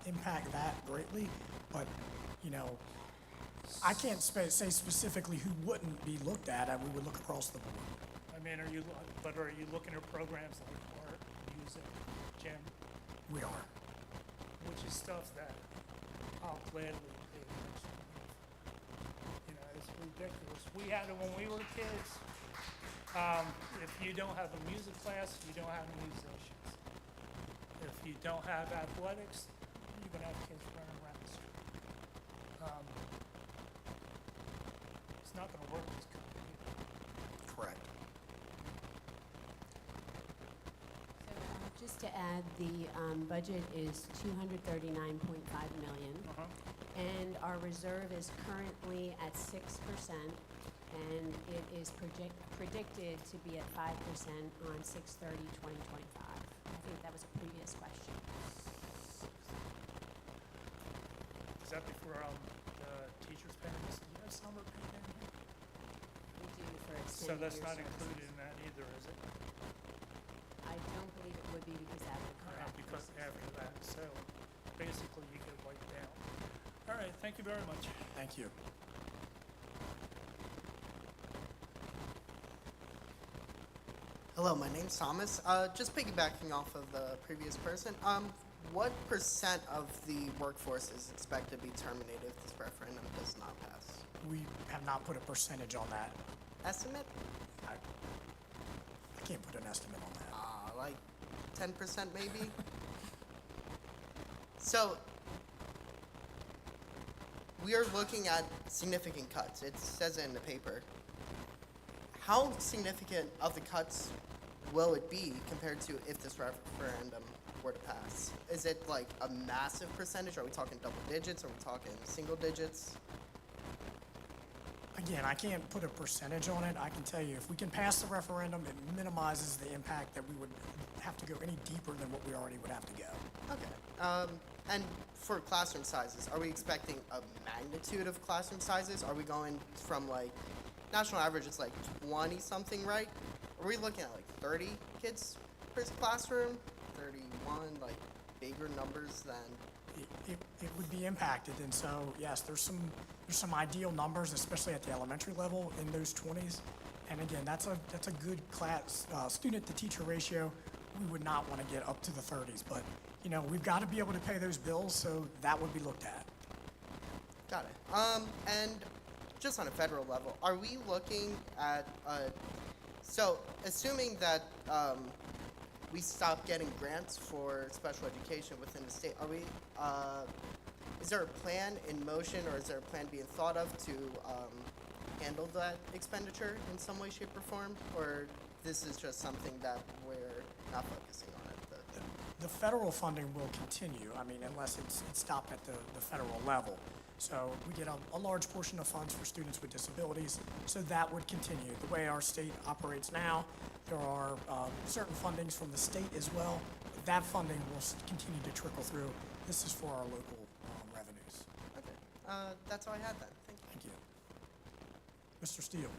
impact that greatly, but you know, I can't say specifically who wouldn't be looked at. We would look across the board. I mean, are you looking at programs like art, music, gym, We are. which is stuff that I'll gladly pay attention to. You know, it's ridiculous. We had it when we were kids. If you don't have a music class, you don't have musicians. If you don't have athletics, you're gonna have kids running around the street. It's not gonna work this country. Correct. Just to add, the budget is $239.5 million, and our reserve is currently at 6%, and it is predicted to be at 5% on 6/30/2025. I think that was a previous question. Is that before the teachers' payments? Do you have summer pay in here? We do for So extended that's year not services. included in that either, is it? I don't believe it would be because that would come after. Because after that, so basically you get wiped out. All right, thank you very much. Thank you. Hello, my name's Thomas. Just piggybacking off of the previous person, what percent of the workforce is expected to be terminated if this referendum does not pass? We have not put a percentage on that. Estimate? I can't put an estimate on that. Like 10% maybe? So, we are looking at significant cuts. It says it in the paper. how significant of the cuts will it be compared to if this referendum were to pass? Is it like a massive percentage? Are we talking double digits? Are we talking single digits? Again, I can't put a percentage on it. I can tell you, if we can pass the referendum, it minimizes the impact that we would have to go any deeper than what we already would have to go. Okay. And for classroom sizes, are we expecting a magnitude of classroom sizes? Are we going from like, national average is like 20 something, right? Are we looking at like 30 kids per classroom? 31, like bigger numbers than? It would be impacted, and so yes, there's some ideal numbers, especially at the elementary level in those 20s. And again, that's a good class student to teacher ratio. We would not want to get up to the 30s, but you know, we've got to be able to pay those bills, so that would be looked at. Got it. And just on a federal level, are we looking at, so assuming that we stop getting grants for special education within the state, are we, is there a plan in motion, or is there a plan being thought of to handle that expenditure in some way, shape, or form? Or this is just something that we're not focusing on at The federal funding will continue, I mean, unless it's stopped at the federal level. So we get a large portion of funds for students with disabilities, so that would continue. The way our state operates now, there are certain fundings from the state as well. That funding will continue to trickle through. This is for our local revenues. Okay. That's all I had then. Thank you. Thank you. Mr. Steele.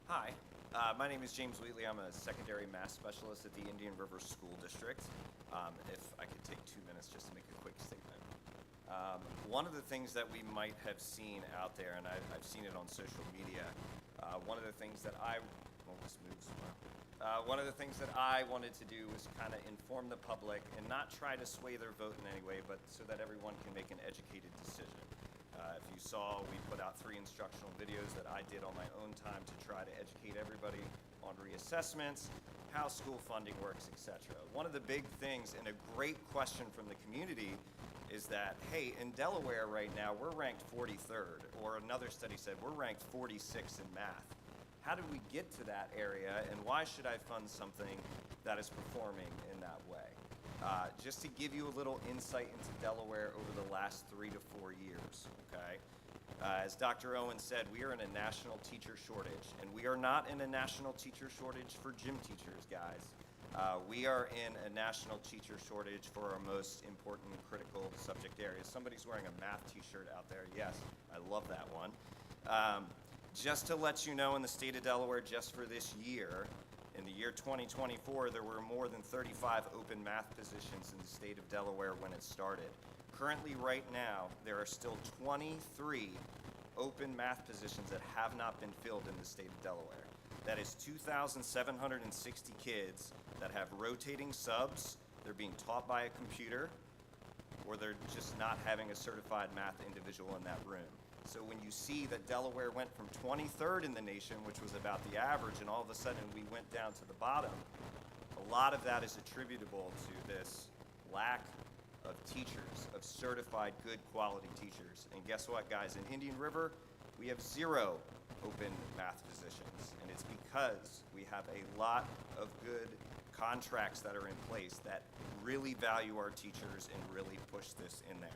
Hi, my name is James Wheatley. I'm a secondary math specialist at the Indian River School District. If I could take 2 minutes just to make a quick statement. One of the things that we might have seen out there, and I've seen it on social media, one of the things that one of the things that I wanted to do was kind of inform the public and not try to sway their vote in any way, but so that everyone can make an educated decision. If you saw, we put out 3 instructional videos that I did on my own time to try to educate everybody on reassessments, how school funding works, etc. One of the big things, and a great question from the community, is that, hey, in Delaware right now, we're ranked 43rd, or another study said we're ranked 46th in math. How do we get to that area, and why should I fund something that is performing in that way? Just to give you a little insight into Delaware over the last 3 to 4 years, okay? As Dr. Owen said, we are in a national teacher shortage, and we are not in a national teacher shortage for gym teachers, guys. We are in a national teacher shortage for our most important critical subject areas. Somebody's wearing a math t-shirt out there. Yes, I love that one. Just to let you know, in the state of Delaware, just for this year, in the year 2024, there were more than 35 open math positions in the state of Delaware when it started. Currently, right now, there are still 23 open math positions that have not been filled in the state of Delaware. That is 2,760 kids that have rotating subs, they're being taught by a computer, or they're just not having a certified math individual in that room. So when you see that Delaware went from 23rd in the nation, which was about the average, and all of a sudden we went down to the bottom, a lot of that is attributable to this lack of teachers, of certified good quality teachers. And guess what, guys? In Indian River, we have 0 open math positions. And it's because we have a lot of good contracts that are in place that really value our teachers and really push this in there.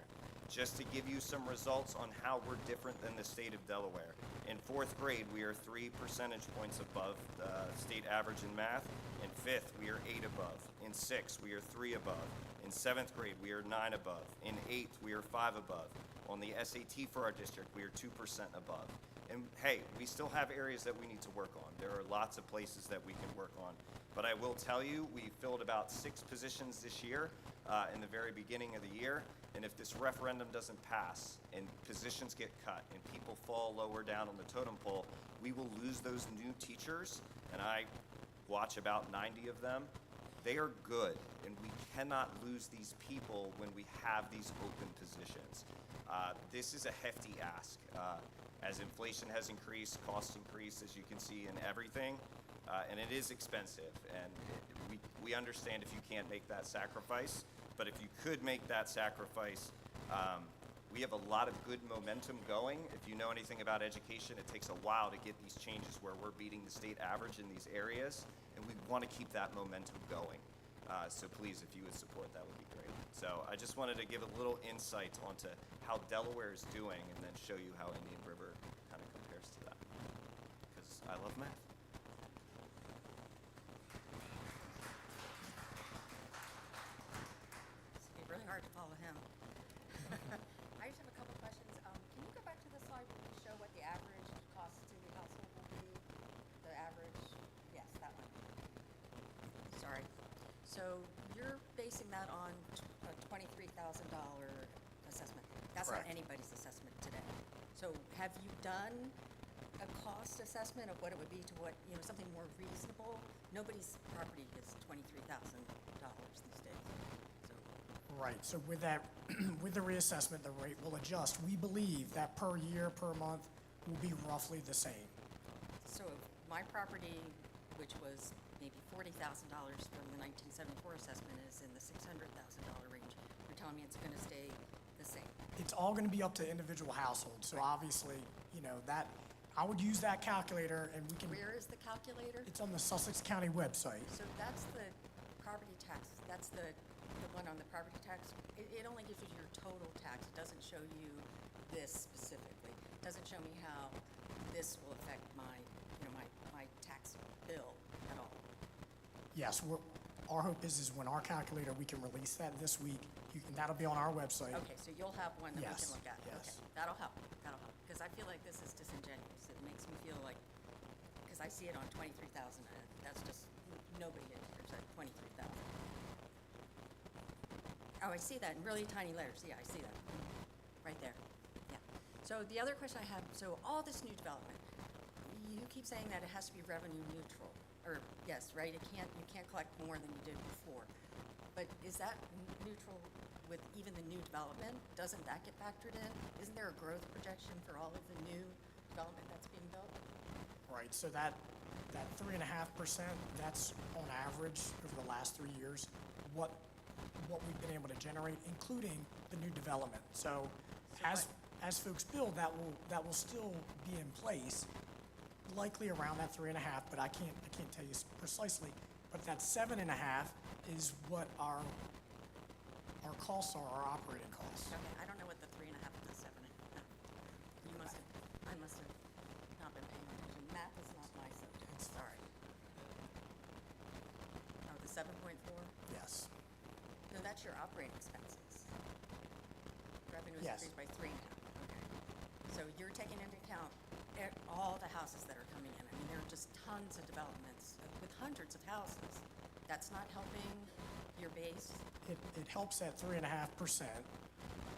Just to give you some results on how we're different than the state of Delaware. In 4th grade, we are 3 percentage points above the state average in math. In 5th, we are 8 above. In 6th, we are 3 above. In 7th grade, we are 9 above. In 8th, we are 5 above. On the SAT for our district, we are 2% above. And hey, we still have areas that we need to work on. There are lots of places that we can work on. But I will tell you, we filled about 6 positions this year in the very beginning of the year. And if this referendum doesn't pass and positions get cut and people fall lower down on the totem pole, we will lose those new teachers. And I watch about 90 of them. They are good, and we cannot lose these people when we have these open positions. This is a hefty ask. As inflation has increased, costs increase, as you can see in everything, and it is expensive. And we understand if you can't make that sacrifice, but if you could make that sacrifice, we have a lot of good momentum going. If you know anything about education, it takes a while to get these changes where we're beating the state average in these areas, and we want to keep that momentum going. So please, if you would support, that would be great. So I just wanted to give a little insight onto how Delaware is doing and then show you how Indian River kind of compares to that, because I love math. It's gonna be really hard to follow him. I just have a couple questions. Can you go back to the slide where you show what the average cost to the household will be? The average, yes, that one. Sorry. So you're basing that on a $23,000 assessment. That's Correct. not anybody's assessment today. So have you done a cost assessment of what it would be to what, something more reasonable? Nobody's property is $23,000 these days. So Right, so with that, with the reassessment, the rate will adjust. We believe that per year, per month, will be roughly the same. So if my property, which was maybe $40,000 from the 1974 assessment, is in the $600,000 range, you're telling me it's going to stay the same? It's all gonna be up to individual households, so obviously, that, I would use that calculator and we can. Where is the calculator? It's on the Sussex County website. So that's the property tax, that's the one on the property tax. It only gives you your total tax. It doesn't show you this specifically. It doesn't show me how this will affect my tax bill at all. Yes, our hope is when our calculator, we can release that this week. That'll be on our website. Okay, so you'll have one that we Yes, can look at? yes. Okay, that'll help, because I feel like this is disingenuous. It makes me feel like, because I see it on 23,000, that's just, nobody here's at 23,000. Oh, I see that in really tiny letters. Yeah, I see that. Right there. Yeah. So the other question I have, so all this new development, you keep saying that it has to be revenue neutral, or yes, right? You can't collect more than you did before. But is that neutral with even the new development? Doesn't that get factored in? Isn't there a growth projection for all of the new development that's being built? Right, so that 3.5%, that's on average over the last 3 years, what we've been able to generate, including the new development. So as folks build, that will still be in place, likely around that 3.5, but I can't tell you precisely. But that 7.5 is what our costs are, our operating costs. Okay, I don't know what the 3.5 and the 7.5. I must have not been paying attention. Math is not my subject. Sorry. Oh, the 7.4? Yes. No, that's your operating expenses. Revenue is Yes. increased by 3.5. Okay. So you're taking into account all the houses that are coming in. I mean, there are just tons of developments with hundreds of houses. That's not helping your base. It helps at 3.5%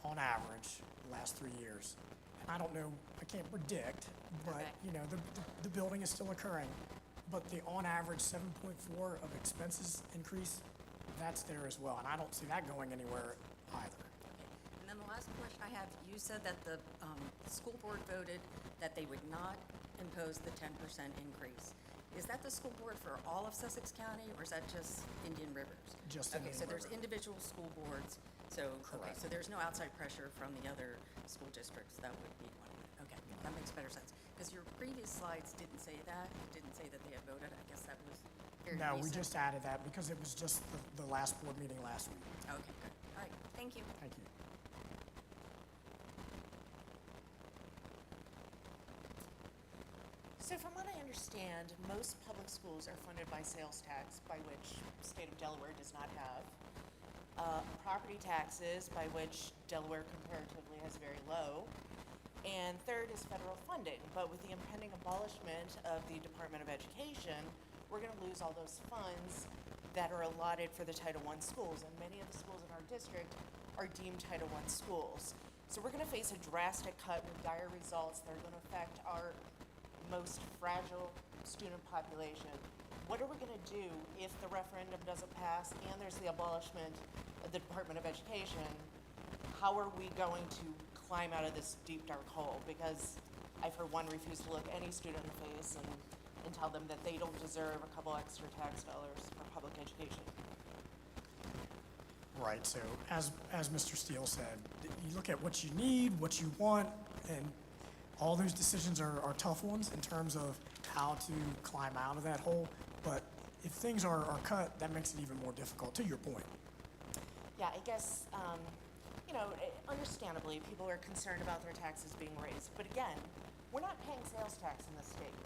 on average the last 3 years. And I don't know, I can't predict, but Okay. you know, the building is still occurring. But the on average 7.4 of expenses increase, that's there as well. And I don't see that going anywhere either. Okay. And then the last question I have, you said that the school board voted that they would not impose the 10% increase. Is that the school board for all of Sussex County, or is that just Indian Rivers? Just Okay, Indian so there's River. individual school boards, so, okay, Correct. so there's no outside pressure from the other school districts, that would be one of it. Okay, that makes better sense. Because your previous slides didn't say that, it didn't say that they had voted, I guess that was very No, we recent. just added that because it was just the last board meeting last week. Okay, good, all right, thank you. Thank you. So from what I understand, most public schools are funded by sales tax, by which the state of Delaware does not have. Property taxes, by which Delaware comparatively has very low. And third is federal funding. But with the impending abolishment of the Department of Education, we're going to lose all those funds that are allotted for the Title I schools. And many of the schools in our district are deemed Title I schools. So we're going to face a drastic cut with dire results that are going to affect our most fragile student population. What are we going to do if the referendum doesn't pass and there's the abolishment of the Department of Education? How are we going to climb out of this deep, dark hole? Because I've heard one refuse to look any student in the face and tell them that they don't deserve a couple extra tax dollars for public education. Right, so as Mr. Steele said, you look at what you need, what you want, and all those decisions are tough ones in terms of how to climb out of that hole. But if things are cut, that makes it even more difficult, to your point. Yeah, I guess, understandably, people are concerned about their taxes being raised. But again, we're not paying sales tax in this state.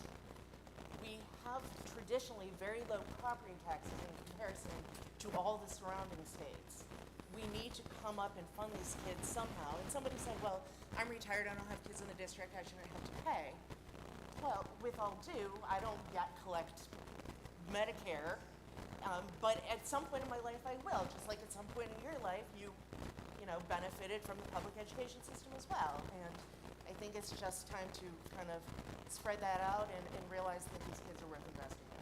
We have traditionally very low property taxes in comparison to all the surrounding states. We need to come up and fund these kids somehow. And somebody said, well, I'm retired, I don't have kids in the district, I shouldn't have to pay. Well, with all due, I don't yet collect Medicare, but at some point in my life I will, just like at some point in your life you benefited from the public education system as well. And I think it's just time to kind of spread that out and realize that these kids are worth investing in.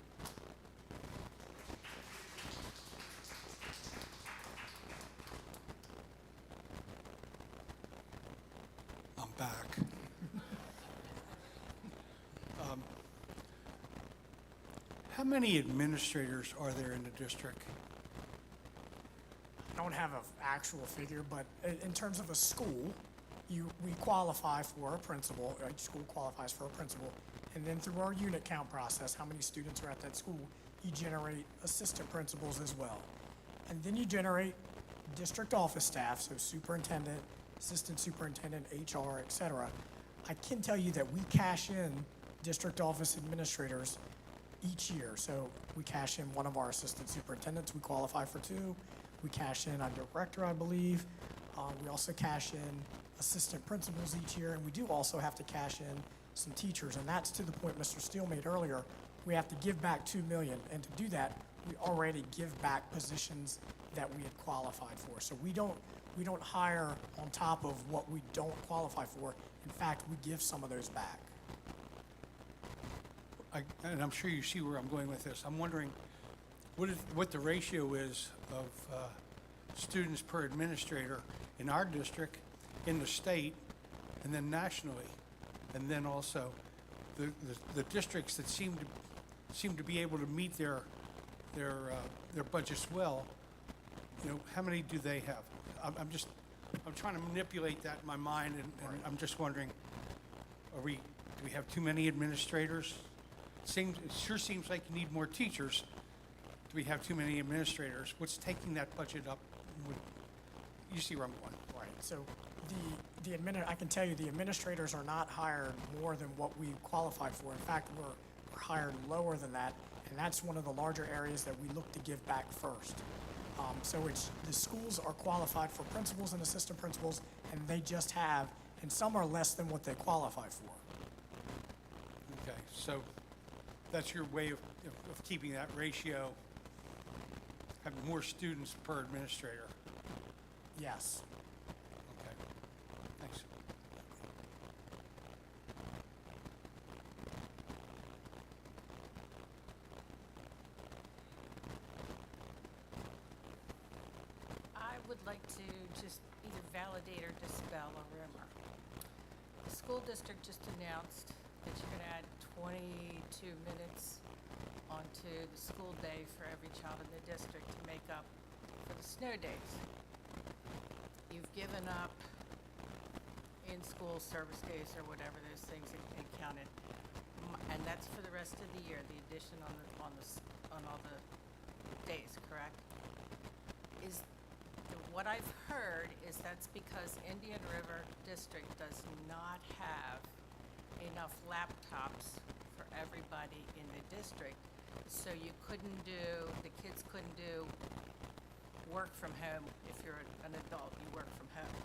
I'm back. How many administrators are there in the district? I don't have an actual figure, but in terms of a school, we qualify for a principal, each school qualifies for a principal, and then through our unit count process, how many students are at that school, you generate assistant principals as well. And then you generate district office staff, so superintendent, assistant superintendent, HR, et cetera. I can tell you that we cash in district office administrators each year. So we cash in one of our assistant superintendents, we qualify for 2. We cash in a director, I believe. We also cash in assistant principals each year, and we do also have to cash in some teachers, and that's to the point Mr. Steele made earlier. We have to give back $2 million, and to do that, we already give back positions that we had qualified for. So we don't hire on top of what we don't qualify for. In fact, we give some of those back. And I'm sure you see where I'm going with this. I'm wondering what the ratio is of students per administrator in our district, in the state, and then nationally, and then also the districts that seem to be able to meet their budgets well. How many do they have? I'm trying to manipulate that in my mind, and I'm just wondering, do we have too many administrators? It sure seems like you need more teachers. Do we have too many administrators? What's taking that budget up? You see where I'm going. Right. So I can tell you the administrators are not hired more than what we qualified for. In fact, we're hired lower than that, and that's one of the larger areas that we look to give back first. So the schools are qualified for principals and assistant principals, and they just have, and some are less than what they qualify for. So that's your way of keeping that ratio, having more students per administrator. Yes. Okay, thanks. I would like to just either validate or dispel a rumor. The school district just announced that you're going to add 22 minutes onto the school day for every child in the district to make up for the snow days. You've given up in-school service days or whatever those things and counted, and that's for the rest of the year. The addition on all the days, correct? What I've heard is that's because Indian River District does not have enough laptops for everybody in the district. So the kids couldn't do work from home. If you're an adult, you work from home.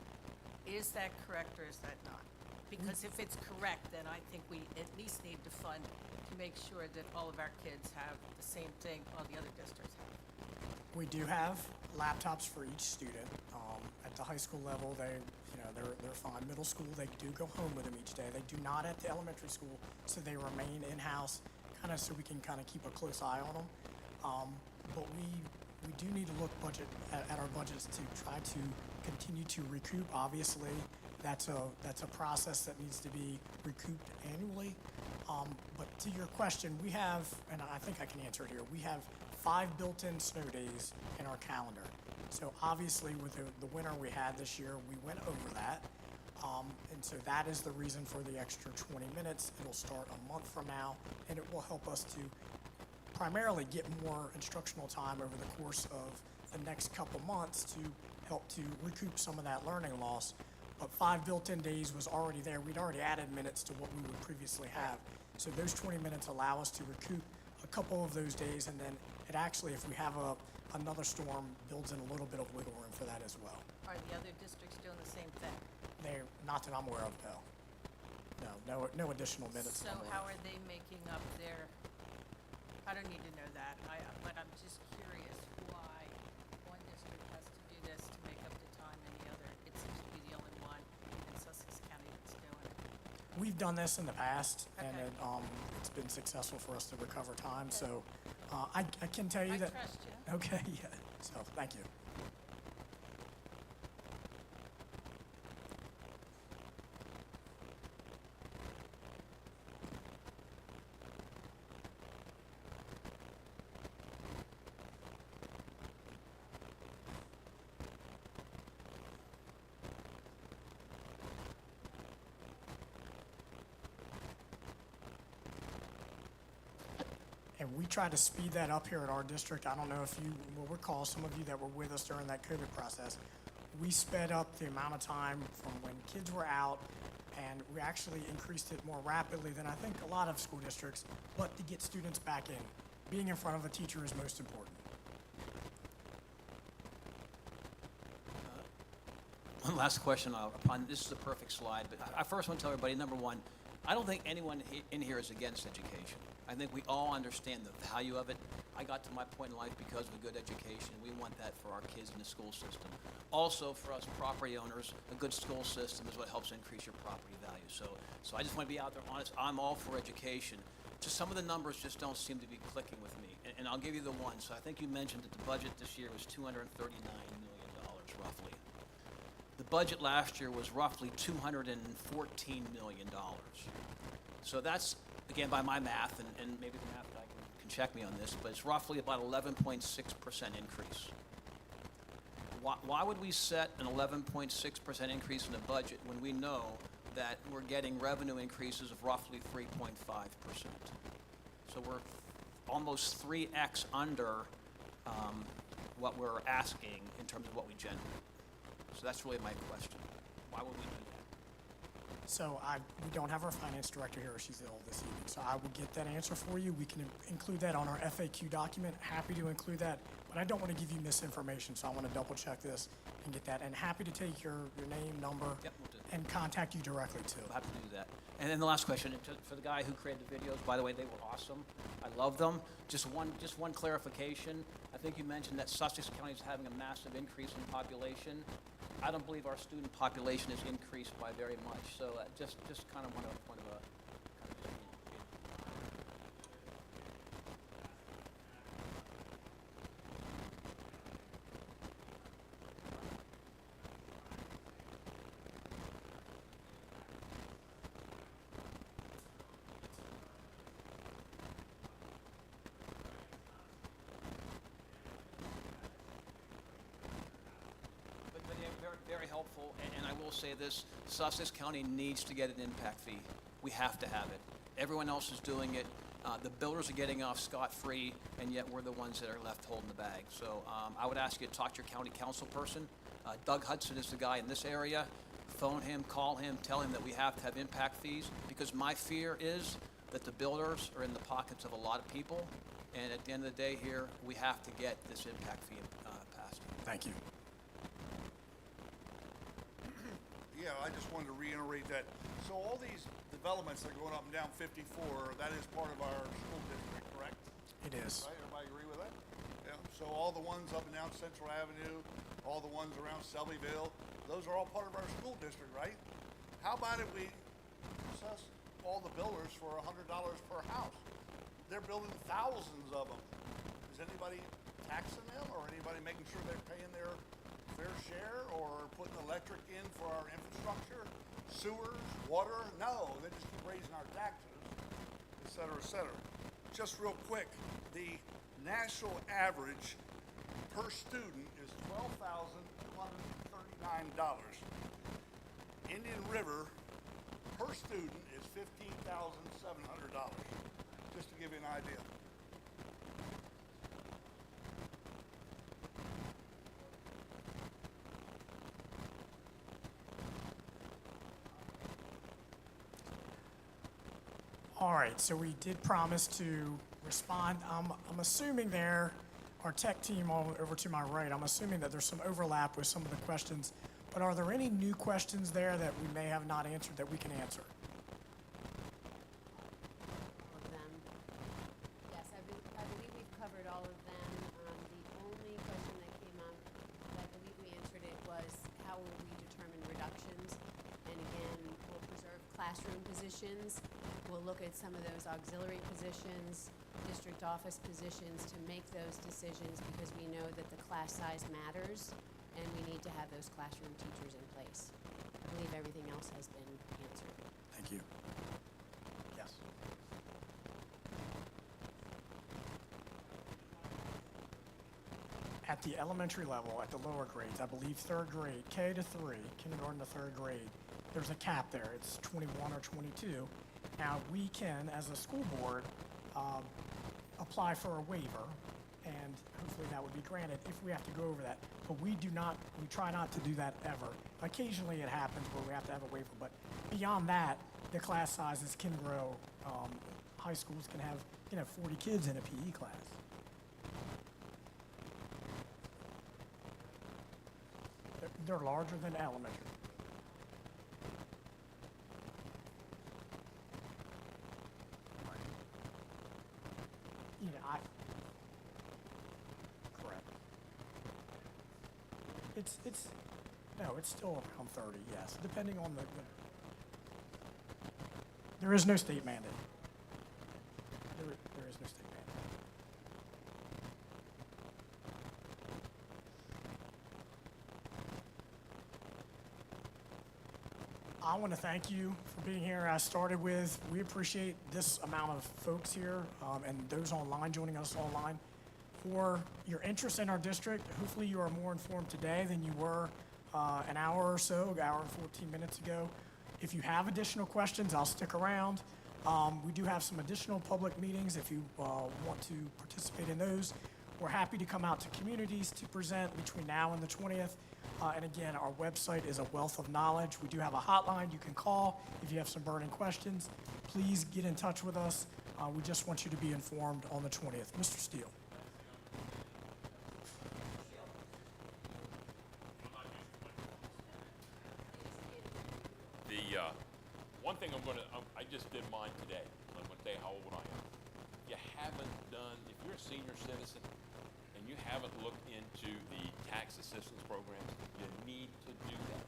Is that correct or is that not? Because if it's correct, then I think we at least need to fund to make sure that all of our kids have the same thing all the other districts have. We do have laptops for each student. At the high school level, they're fine. Middle school, they do go home with them each day. They do not at the elementary school, so they remain in-house, kind of so we can kind of keep a close eye on them. But we do need to look at our budgets to try to continue to recoup. Obviously, that's a process that needs to be recouped annually. But to your question, we have, and I think I can answer it here, we have 5 built-in snow days in our calendar. So obviously with the winter we had this year, we went over that. And so that is the reason for the extra 20 minutes. It'll start a month from now, and it will help us to primarily get more instructional time over the course of the next couple months to help to recoup some of that learning loss. But 5 built-in days was already there. We'd already added minutes to what we would previously have. So those 20 minutes allow us to recoup a couple of those days, and then it actually, if we have another storm, builds in a little bit of wiggle room for that as well. Are the other districts doing the same thing? They're, not that I'm aware of, no additional minutes. So how are they making up their, I don't need to know that, but I'm just curious why one district has to do this to make up the time and the other, it seems to be the only one in Sussex County that's doing it. We've done this in the past, and Okay. it's been successful for us to recover time. So I can tell you I that. trust you. Okay, yeah. So thank you. And we try to speed that up here at our district. I don't know if you will recall, some of you that were with us during that COVID process, we sped up the amount of time from when kids were out, and we actually increased it more rapidly than I think a lot of school districts, but to get students back in. Being in front of a teacher is most important. One last question this is a perfect slide, but I first want to tell everybody, number one, I don't think anyone in here is against education. I think we all understand the value of it. I got to my point in life because of a good education. We want that for our kids in the school system. Also, for us property owners, a good school system is what helps increase your property value. So I just want to be out there honest. I'm all for education. Just some of the numbers just don't seem to be clicking with me. And I'll give you the one. So I think you mentioned that the budget this year was $239 million, roughly. The budget last year was roughly $214 million. So that's, again, by my math, and maybe the math guy can check me on this, but it's roughly about 11.6% increase. Why would we set an 11.6% increase in the budget when we know that we're getting revenue increases of roughly 3.5%? So we're almost 3x under what we're asking in terms of what we generate. So that's really my question. Why would we do that? So we don't have our finance director here, she's ill this evening. So I will get that answer for you. We can include that on our FAQ document. Happy to include that, but I don't want to give you misinformation, so I want to double check this and get that. And happy to take your name, number, Yep, we'll do it. and contact you directly too. We'll have to do that. And then the last question, for the guy who created the videos, by the way, they were awesome. I love them. Just one clarification. I think you mentioned that Sussex County is having a massive increase in population. I don't believe our student population has increased by very much. So just kind of want to kind of just But they're very helpful, and I will say this, Sussex County needs to get an impact fee. We have to have it. Everyone else is doing it. The builders are getting off scot-free, and yet we're the ones that are left holding the bag. So I would ask you to talk to your county council person. Doug Hudson is the guy in this area. Phone him, call him, tell him that we have to have impact fees, because my fear is that the builders are in the pockets of a lot of people, and at the end of the day here, we have to get this impact fee passed. Thank you. Yeah, I just wanted to reiterate that. So all these developments that are going up and down 54, that is part of our school district, correct? It is. Right, everybody agree with that? Yeah, so all the ones up and down Central Avenue, all the ones around Selbyville, those are all part of our school district, right? How about if we assess all the builders for $100 per house? They're building thousands of them. Is anybody taxing them, or anybody making sure they're paying their fair share, or putting electric in for our infrastructure, sewers, water? No, they just keep raising our taxes, et cetera, et cetera. Just real quick, the national average per student is $12,239. Indian River per student is $15,700, just to give you an idea. All right, so we did promise to respond. I'm assuming there, our tech team over to my right, I'm assuming that there's some overlap with some of the questions, but are there any new questions there that we may have not answered that we can answer? All of them. Yes, I believe we've covered all of them. The only question that came up, I believe we answered it, was how will we determine reductions? And again, we'll preserve classroom positions. We'll look at some of those auxiliary positions, district office positions, to make those decisions, because we know that the class size matters and we need to have those classroom teachers in place. I believe everything else has been answered. Thank you. Yes. At the elementary level, at the lower grades, I believe third grade, K to 3, kindergarten to third grade, there's a cap there. It's 21 or 22. Now, we can, as a school board, apply for a waiver, and hopefully that would be granted if we have to go over that. But we try not to do that ever. Occasionally it happens where we have to have a waiver, but beyond that, the class sizes can grow. High schools can have 40 kids in a PE class. They're larger than elementary. Correct. It's still around 30, yes, depending on there is no state mandate. There is no state mandate. I want to thank you for being here. I started with, we appreciate this amount of folks here and those online, joining us online, for your interest in our district. Hopefully you are more informed today than you were an hour or so, hour and 14 minutes ago. If you have additional questions, I'll stick around. We do have some additional public meetings if you want to participate in those. We're happy to come out to communities to present between now and the 20th. And again, our website is a wealth of knowledge. We do have a hotline you can call if you have some burning questions. Please get in touch with us. We just want you to be informed on the 20th. Mr. Steele. One thing I just did mine today. I'm gonna tell you how old I am. If you're a senior citizen and you haven't looked into the tax assistance programs, you need to do that.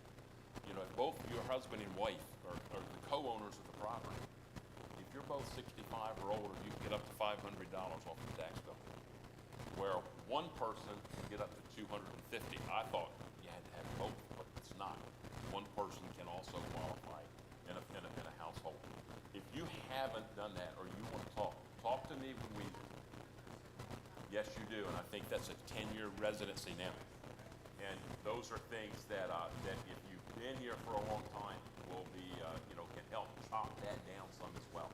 You know, if both your husband and wife are the co-owners of the property, if you're both 65 or older, you can get up to $500 off the tax bill. Where one person can get up to $250. I thought you had to have both, but it's not. One person can also qualify in a household. If you haven't done that or you want to talk to me when we. Yes, you do, and I think that's a 10-year residency now. And those are things that if you've been here for a long time will be can help chop that down some as well.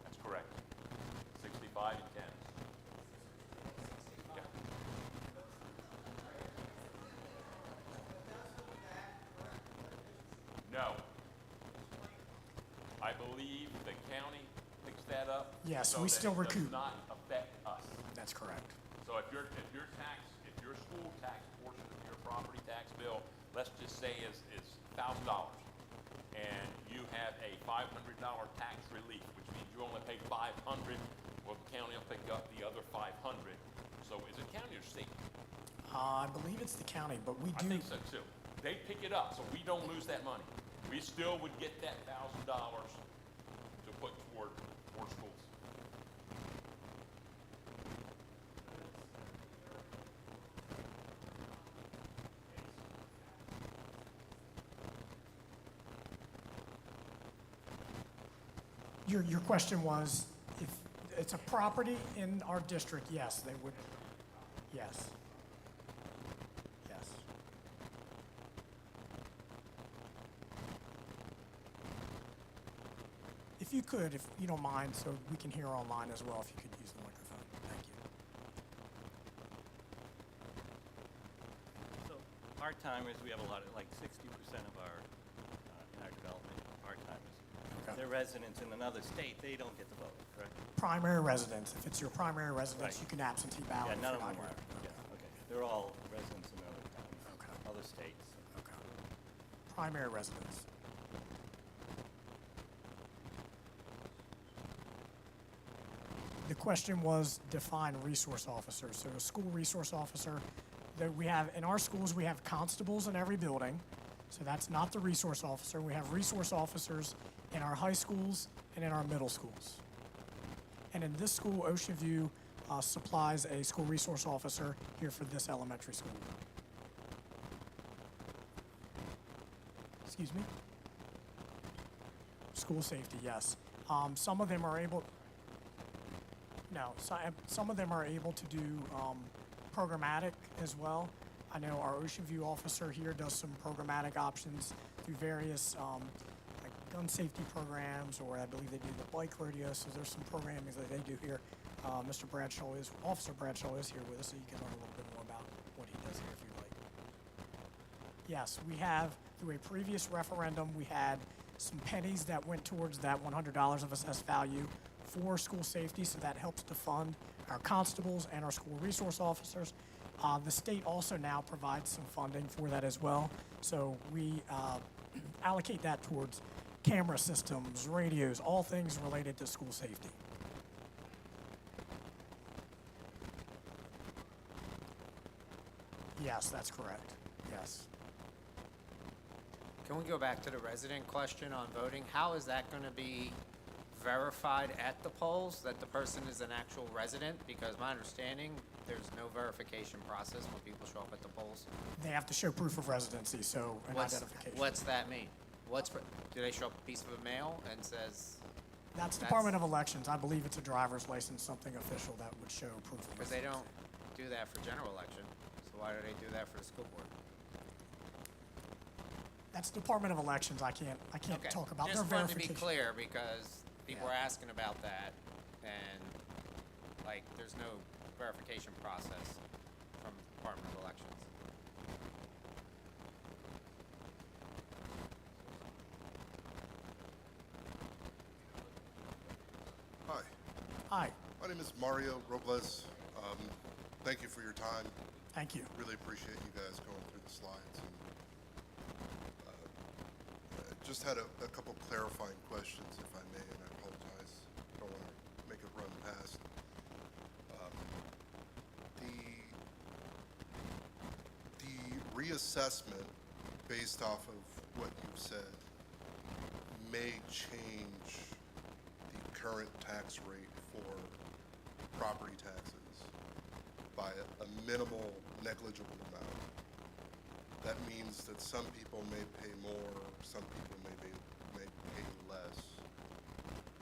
That's correct. 65 and 10. Yeah. No. I believe the county picks that up. Yes, so we that still it recoup. does not affect us. That's correct. So if your school tax portion of your property tax bill, let's just say is $1,000, and you have a $500 tax relief, which means you only pay $500, well, the county will pick up the other $500. So is it county or state? I believe it's the county, but we do. I think so too. They pick it up, so we don't lose that money. We still would get that $1,000 to put toward schools. Your question was, if it's a property in our district, yes, they would, yes. Yes. If you could, if you don't mind, so we can hear online as well, if you could use the microphone. Thank you. So part-timers, we have a lot of, like 60% of our, in our development, part-timers. Okay. They're residents in another state, they don't get the vote, correct? Primary residence, if it's your primary residence, Right. you can absentee ballot. Yeah, if none you're of not them here. are. Yeah, okay. They're all residents in other towns, Okay. other states. Okay. Primary residence. The question was define resource officer. So a school resource officer, that we have, in our schools, we have constables in every building. So that's not the resource officer. We have resource officers in our high schools and in our middle schools. And in this school, Ocean View supplies a school resource officer here for this elementary school. Excuse me? School safety, yes. Some of them are able, no, some of them are able to do programmatic as well. I know our Ocean View officer here does some programmatic options through various like gun safety programs, or I believe they do the bike rodeo, so there's some programming that they do here. Officer Bradshaw is here with us, so you can learn a little bit more about what he does here if you like. Yes, we have, through a previous referendum, we had some pennies that went towards that $100 of assessed value for school safety, so that helps to fund our constables and our school resource officers. The state also now provides some funding for that as well, so we allocate that towards camera systems, radios, all things related to school safety. Yes, that's correct. Yes. Can we go back to the resident question on voting? How is that going to be verified at the polls, that the person is an actual resident? Because my understanding, there's no verification process when people show up at the polls. They have to show proof of residency, so an identification. What's that mean? Do they show up a piece of a mail and says? That's Department of Elections. I believe it's a driver's license, something official that would show proof of Because residency. they don't do that for general election, so why do they do that for the school board? That's Department of Elections. I can't Okay. talk about Just their wanted to be verification. clear, because people Yeah. are asking about that, and like, there's no verification process from the Department of Elections. Hi, Hi, my name is Mario Robles. Thank you for your time. thank you. Really appreciate you guys going through the slides. And, I just had a couple clarifying questions, if I may, and I apologize. Don't want to make it run past. The reassessment, based off of what you've said, may change the current tax rate for property taxes by a minimal, negligible amount. That means that some people may pay more, some people may pay less.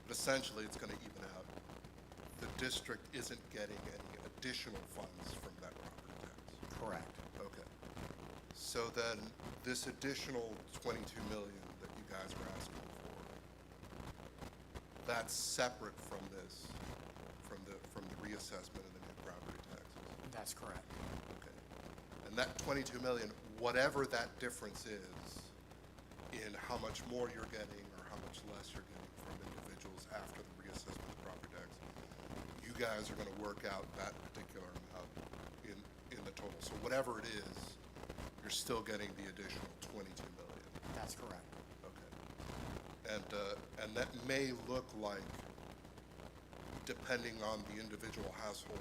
But essentially, it's going to even out. The district isn't getting any additional funds from that property tax. Correct. Okay. So then, this additional 22 million that you guys are asking for, that's separate from this, from the reassessment of the new property taxes. That's correct. Okay. And that 22 million, whatever that difference is in how much more you're getting or how much less you're getting from individuals after the reassessment of property tax, you guys are going to work out that particular amount in the total. So whatever it is, you're still getting the additional 22 million. That's correct. Okay. And that may look like, depending on the individual household,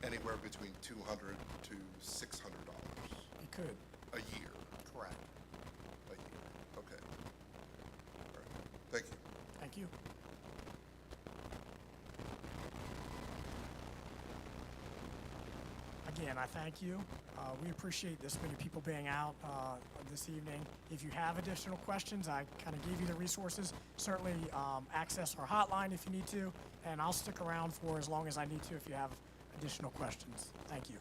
anywhere between $200 to $600 It could. a year. Correct. A year. Okay. All right. Thank you. Thank you. Again, I thank you. We appreciate this many people being out this evening. If you have additional questions, I kind of gave you the resources. Certainly access our hotline if you need to, and I'll stick around for as long as I need to if you have additional questions. Thank you.